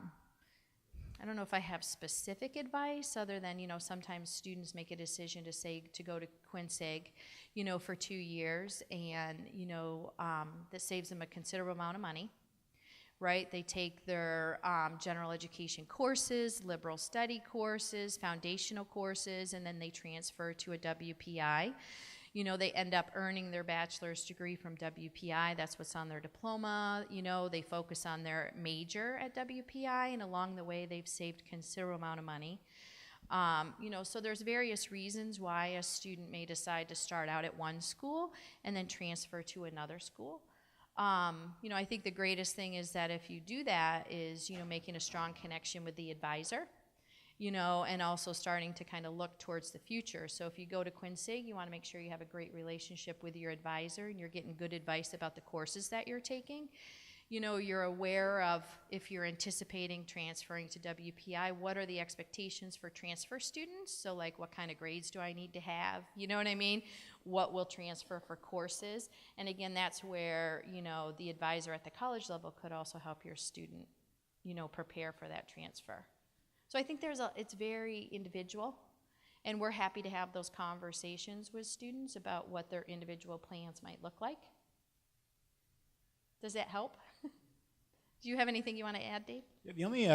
don't know if I have specific advice other than, sometimes students make a decision to go to Quinsig, for 2 years, and, that saves them a considerable amount of money. right? They take their general education courses, liberal study courses, foundational courses, and then they transfer to a WPI. You know, they end up earning their bachelor's degree from WPI. That's what's on their diploma. You know, they focus on their major at WPI, and along the way, they've saved a considerable amount of money. You know, so there's various reasons why a student may decide to start out at one school and then transfer to another school. You know, I think the greatest thing is that if you do that is, you know, making a strong connection with the advisor, you know, and also starting to kind of look towards the future. So if you go to Quinsig, you want to make sure you have a great relationship with your advisor and you're getting good advice about the courses that you're taking. You know, you're aware of, if you're anticipating transferring to WPI, what are the expectations for transfer students? So like, what kind of grades do I need to have? You know what I mean? What will transfer for courses? And again, that's where, you know, the advisor at the college level could also help your student, you know, prepare for that transfer. So I think it's very individual, and we're happy to have those conversations with students about what their individual plans might look like. Does that help? Do you have anything you want to add, Dave? Yeah, the only,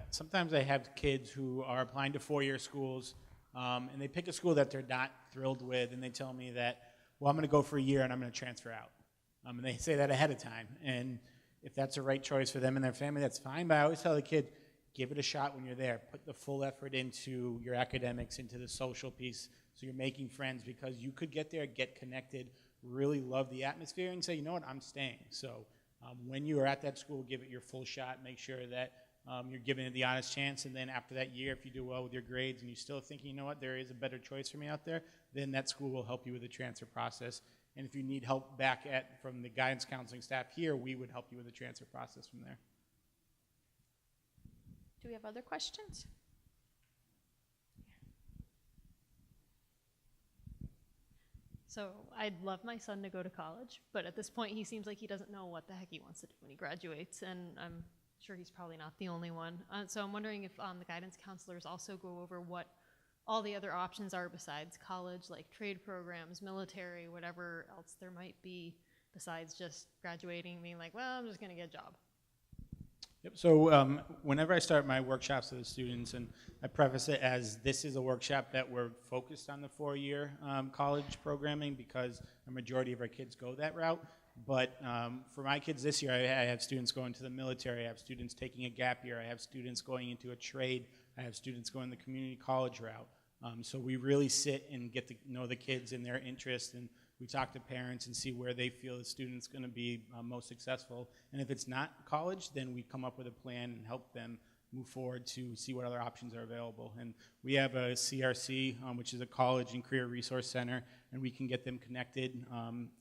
sometimes I have kids who are applying to four-year schools, and they pick a school that they're not thrilled with, and they tell me that, well, I'm going to go for a year and I'm going to transfer out. And they say that ahead of time. And if that's the right choice for them and their family, that's fine. But I always tell the kid, give it a shot when you're there. Put the full effort into your academics, into the social piece, so you're making friends, because you could get there, get connected, really love the atmosphere, and say, you know what, I'm staying. So when you are at that school, give it your full shot. Make sure that you're giving it the honest chance, and then after that year, if you do well with your grades and you still think, you know what, there is a better choice for me out there, then that school will help you with the transfer process. And if you need help back from the guidance counseling staff here, we would help you with the transfer process from there. Do we have other questions? So I'd love my son to go to college, but at this point he seems like he doesn't know what the heck he wants to do when he graduates, and I'm sure he's probably not the only one. So I'm wondering if the guidance counselors also go over what all the other options are besides college, like trade programs, military, whatever else there might be besides just graduating and being like, well, I'm just going to get a job. Yep. So whenever I start my workshops with the students, and I preface it as this is a workshop that we're focused on the four-year college programming, because a majority of our kids go that route. But for my kids this year, I have students going to the military, I have students taking a gap year, I have students going into a trade, I have students going the community college route. So we really sit and get to know the kids and their interests, and we talk to parents and see where they feel the student's going to be most successful. And if it's not college, then we come up with a plan and help them move forward to see what other options are available. And we have a CRC, which is a college and career resource center, and we can get them connected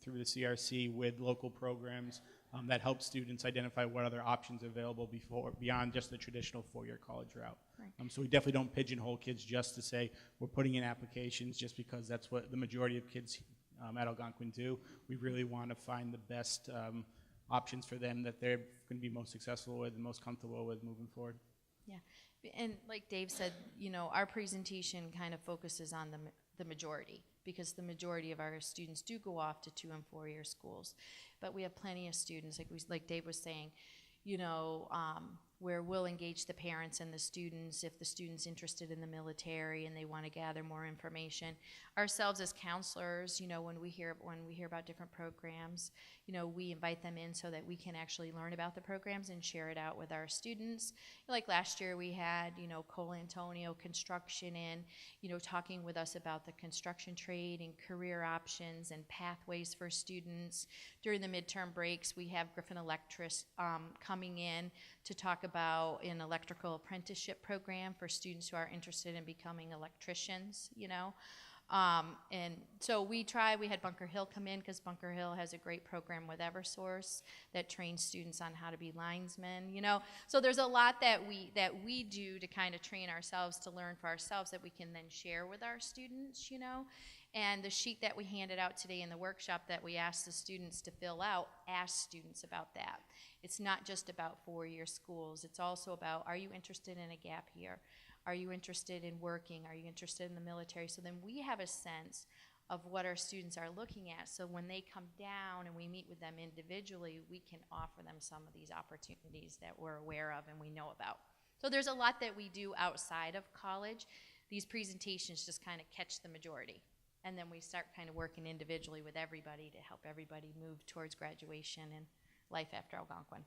through the CRC with local programs that help students identify what other options are available beyond just the traditional four-year college route. Right. So we definitely don't pigeonhole kids just to say we're putting in applications just because that's what the majority of kids at Algonquin do. We really want to find the best options for them that they're going to be most successful with and most comfortable with moving forward. Yeah, and like Dave said, you know, our presentation kind of focuses on the majority, because the majority of our students do go off to 2- and 4-year schools. But we have plenty of students, like Dave was saying, you know, where we'll engage the parents and the students if the student's interested in the military and they want to gather more information. Ourselves as counselors, you know, when we hear about different programs, you know, we invite them in so that we can actually learn about the programs and share it out with our students. Like last year we had, you know, Cole Antonio Construction in, you know, talking with us about the construction trade and career options and pathways for students. During the midterm breaks, we have Griffin Electric coming in to talk about an electrical apprenticeship program for students who are interested in becoming electricians, you know. And so we had Bunker Hill come in, because Bunker Hill has a great program with Eversource that trains students on how to be linesmen, you know. So there's a lot that we do to kind of train ourselves to learn for ourselves that we can then share with our students, you know. And the sheet that we handed out today in the workshop that we asked the students to fill out asked students about that. It's not just about four-year schools. It's also about, are you interested in a gap year? Are you interested in working? Are you interested in the military? So then we have a sense of what our students are looking at. So when they come down and we meet with them individually, we can offer them some of these opportunities that we're aware of and we know about. So there's a lot that we do outside of college. These presentations just kind of catch the majority. And then we start kind of working individually with everybody to help everybody move towards graduation and life after Algonquin.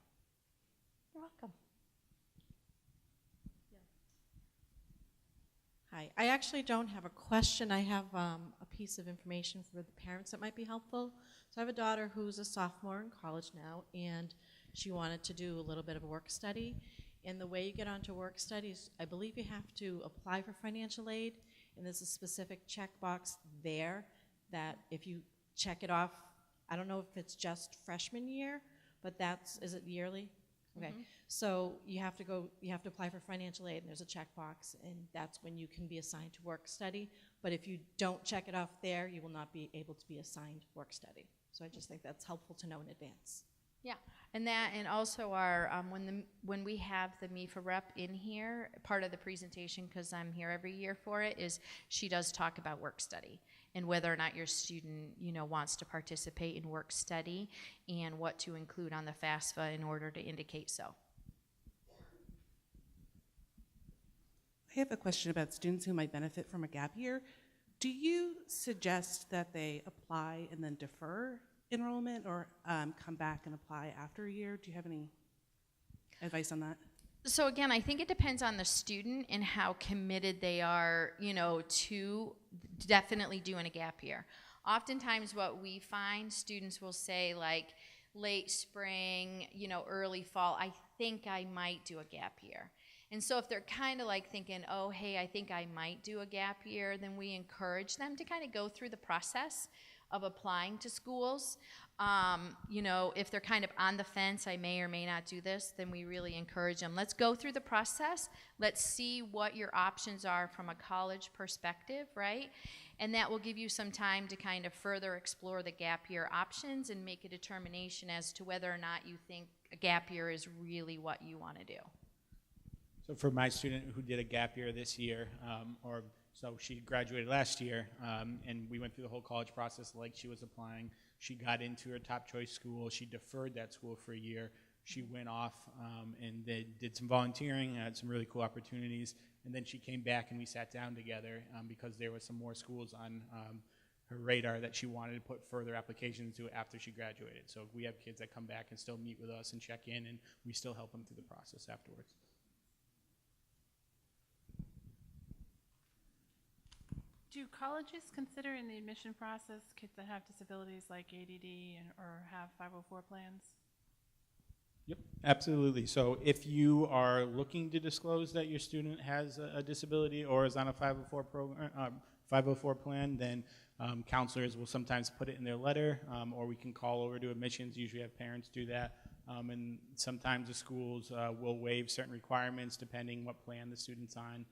You're welcome. Hi, I actually don't have a question. I have a piece of information for the parents that might be helpful. So I have a daughter who's a sophomore in college now, and she wanted to do a little bit of a work study. And the way you get onto work studies, I believe you have to apply for financial aid, and there's a specific checkbox there that if you check it off, I don't know if it's just freshman year, but is it yearly? Okay, so you have to apply for financial aid, and there's a checkbox, and that's when you can be assigned to work study. But if you don't check it off there, you will not be able to be assigned work study. So I just think that's helpful to know in advance. Yeah, and also our when we have the MIFA rep in here, part of the presentation, because I'm here every year for it, is she does talk about work study and whether or not your student, wants to participate in work study and what to include on the FAFSA in order to indicate so. I have a question about students who might benefit from a gap year. Do you suggest that they apply and then defer enrollment, or come back and apply after a year? Do you have any advice on that? So again, I think it depends on the student and how committed they are, to definitely doing a gap year. Oftentimes what we find, students will say like late spring, early fall, I think I might do a gap year. And so if they're kind of like thinking, oh, hey, I think I might do a gap year, then we encourage them to kind of go through the process of applying to schools. If they're kind of on the fence, I may or may not do this, then we really encourage them. Let's go through the process. Let's see what your options are from a college perspective, right? And that will give you some time to kind of further explore the gap year options and make a determination as to whether or not you think a gap year is really what you want to do. So for my student who did a gap year this year, so she graduated last year, and we went through the whole college process like she was applying. She got into her top choice school. She deferred that school for a year. She went off and did some volunteering, had some really cool opportunities, and then she came back and we sat down together because there were some more schools on her radar that she wanted to put further applications to after she graduated. So we have kids that come back and still meet with us and check in, and we still help them through the process afterwards. Do colleges consider in the admission process kids that have disabilities like ADD or have 504 plans? Yep, absolutely. So if you are looking to disclose that your student has a disability or is on a 504 program, 504 plan, then counselors will sometimes put it in their letter, or we can call over to admissions. Usually have parents do that. And sometimes the schools will waive certain requirements depending what plan the student's on.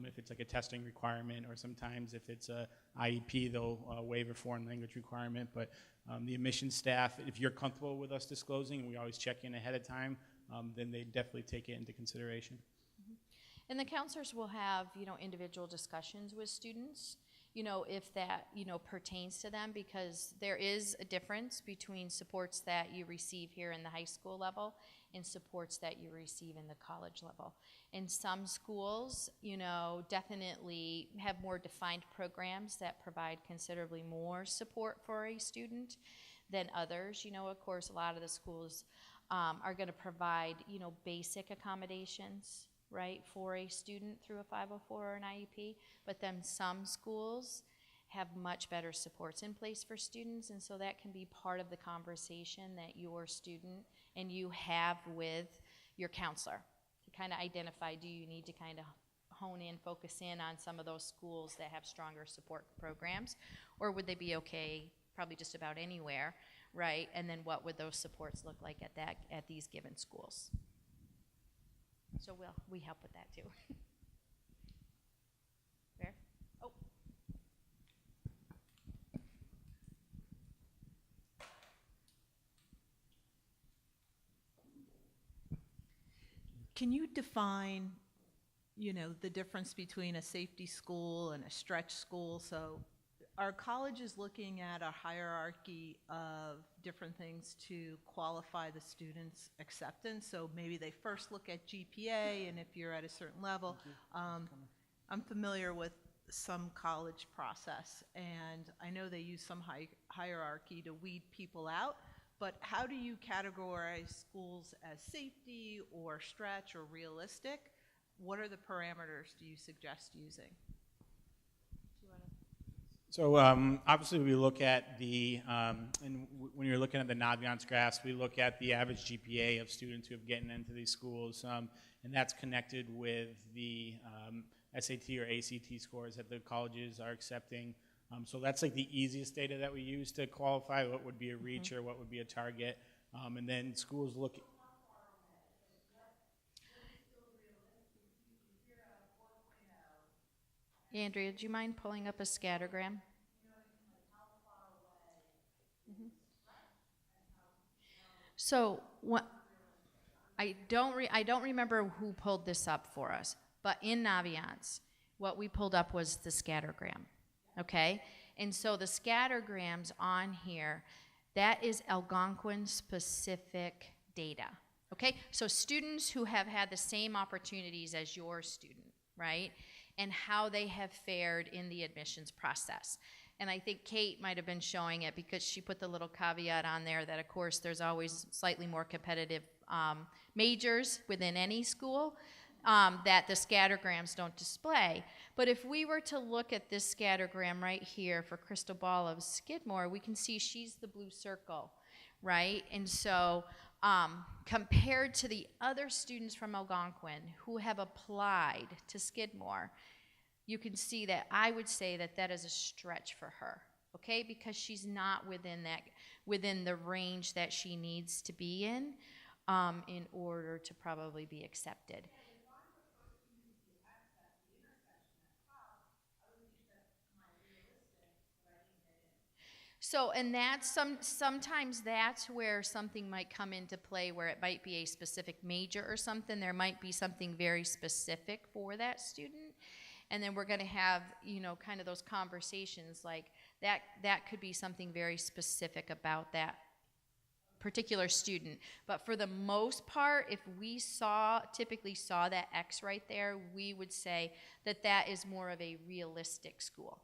If it's like a testing requirement, or sometimes if it's a IEP, they'll waive a foreign language requirement. But the admissions staff, if you're comfortable with us disclosing, and we always check in ahead of time, then they definitely take it into consideration. And the counselors will have, individual discussions with students, if that, pertains to them, because there is a difference between supports that you receive here in the high school level and supports that you receive in the college level. And some schools, definitely have more defined programs that provide considerably more support for a student than others. Of course, a lot of the schools are going to provide, basic accommodations, right, for a student through a 504 or an IEP, but then some schools have much better supports in place for students, and so that can be part of the conversation that your student and you have with your counselor to kind of identify, do you need to kind of hone in, focus in on some of those schools that have stronger support programs, or would they be okay probably just about anywhere, right? And then what would those supports look like at these given schools? So we help with that too. Where? Oh. Can you define, the difference between a safety school and a stretch school? So are colleges looking at a hierarchy of different things to qualify the students' acceptance? So maybe they first look at GPA, and if you're at a certain level, I'm familiar with some college process, and I know they use some hierarchy to weed people out, but how do you categorize schools as safety or stretch or realistic? What are the parameters do you suggest using? So obviously we look at the, when you're looking at the Naviance graphs, we look at the average GPA of students who have gotten into these schools, and that's connected with the SAT or ACT scores that the colleges are accepting. So that's like the easiest data that we use to qualify what would be a reach or what would be a target. And then schools look. Andrea, do you mind pulling up a scattergram? So what, I don't remember who pulled this up for us, but in Naviance, what we pulled up was the scattergram, okay? And so the scattergrams on here, that is Algonquin-specific data, okay? So students who have had the same opportunities as your student, right? And how they have fared in the admissions process. And I think Kate might have been showing it because she put the little caveat on there that, of course, there's always slightly more competitive majors within any school that the scattergrams don't display. But if we were to look at this scattergram right here for Crystal Ball of Skidmore, we can see she's the blue circle, right? And so compared to the other students from Algonquin who have applied to Skidmore, you can see that I would say that that is a stretch for her, okay? Because she's not within the range that she needs to be in order to probably be accepted. So, and that's sometimes that's where something might come into play, where it might be a specific major or something. There might be something very specific for that student. And then we're going to have, you know, kind of those conversations like that could be something very specific about that particular student. But for the most part, if we typically saw that X right there, we would say that that is more of a realistic school,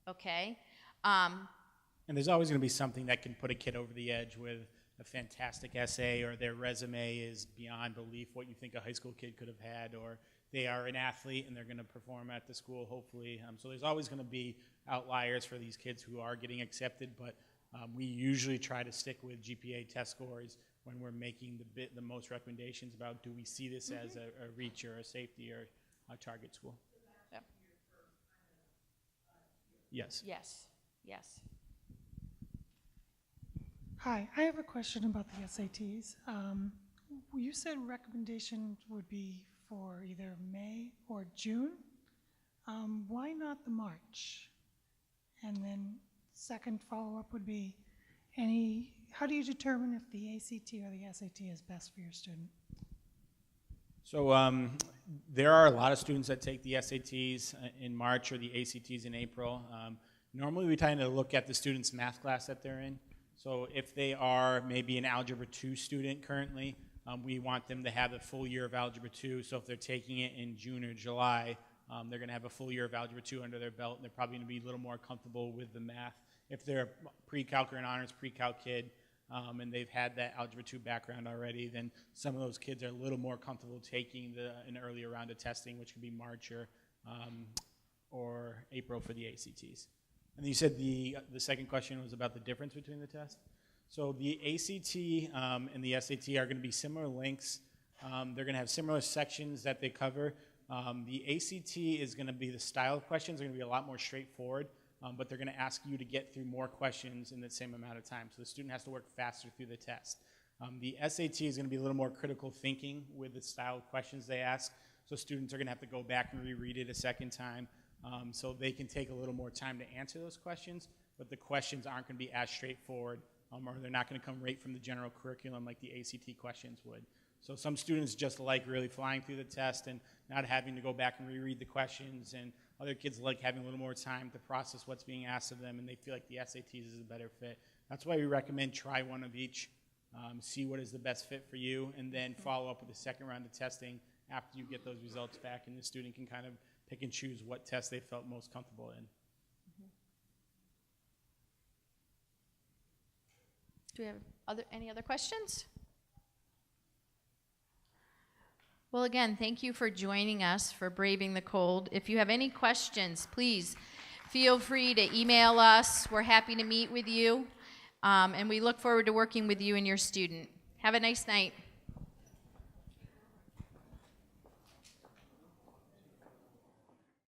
okay? And there's always going to be something that can put a kid over the edge with a fantastic essay, or their resume is beyond belief what you think a high school kid could have had, or they are an athlete and they're going to perform at the school, hopefully. So there's always going to be outliers for these kids who are getting accepted, but we usually try to stick with GPA test scores when we're making the most recommendations about, do we see this as a reach or a safety or a target school? Yeah. Yes. Yes. Yes. Hi, I have a question about the SATs. You said recommendation would be for either May or June. Why not the March? And then second follow-up would be, how do you determine if the ACT or the SAT is best for your student? So there are a lot of students that take the SATs in March or the ACTs in April. Normally we tend to look at the student's math class that they're in. So if they are maybe an Algebra 2 student currently, we want them to have a full year of Algebra 2. So if they're taking it in June or July, they're going to have a full year of Algebra 2 under their belt, and they're probably going to be a little more comfortable with the math. If they're a pre-calc or an honors pre-calc kid, and they've had that Algebra 2 background already, then some of those kids are a little more comfortable taking an earlier round of testing, which could be March or April for the ACTs. And you said the second question was about the difference between the tests. So the ACT and the SAT are going to be similar lengths. They're going to have similar sections that they cover. The ACT is going to be, the style of questions are going to be a lot more straightforward, but they're going to ask you to get through more questions in the same amount of time. So the student has to work faster through the test. The SAT is going to be a little more critical thinking with the style of questions they ask. So students are going to have to go back and reread it a second time. So they can take a little more time to answer those questions, but the questions aren't going to be as straightforward, or they're not going to come right from the general curriculum like the ACT questions would. So some students just like really flying through the test and not having to go back and reread the questions, and other kids like having a little more time to process what's being asked of them, and they feel like the SATs is a better fit. That's why we recommend try one of each, see what is the best fit for you, and then follow up with the second round of testing after you get those results back, and the student can kind of pick and choose what test they felt most comfortable in. Do we have any other questions? Well, again, thank you for joining us for Braving the Cold. If you have any questions, please feel free to email us. We're happy to meet with you, and we look forward to working with you and your student. Have a nice night.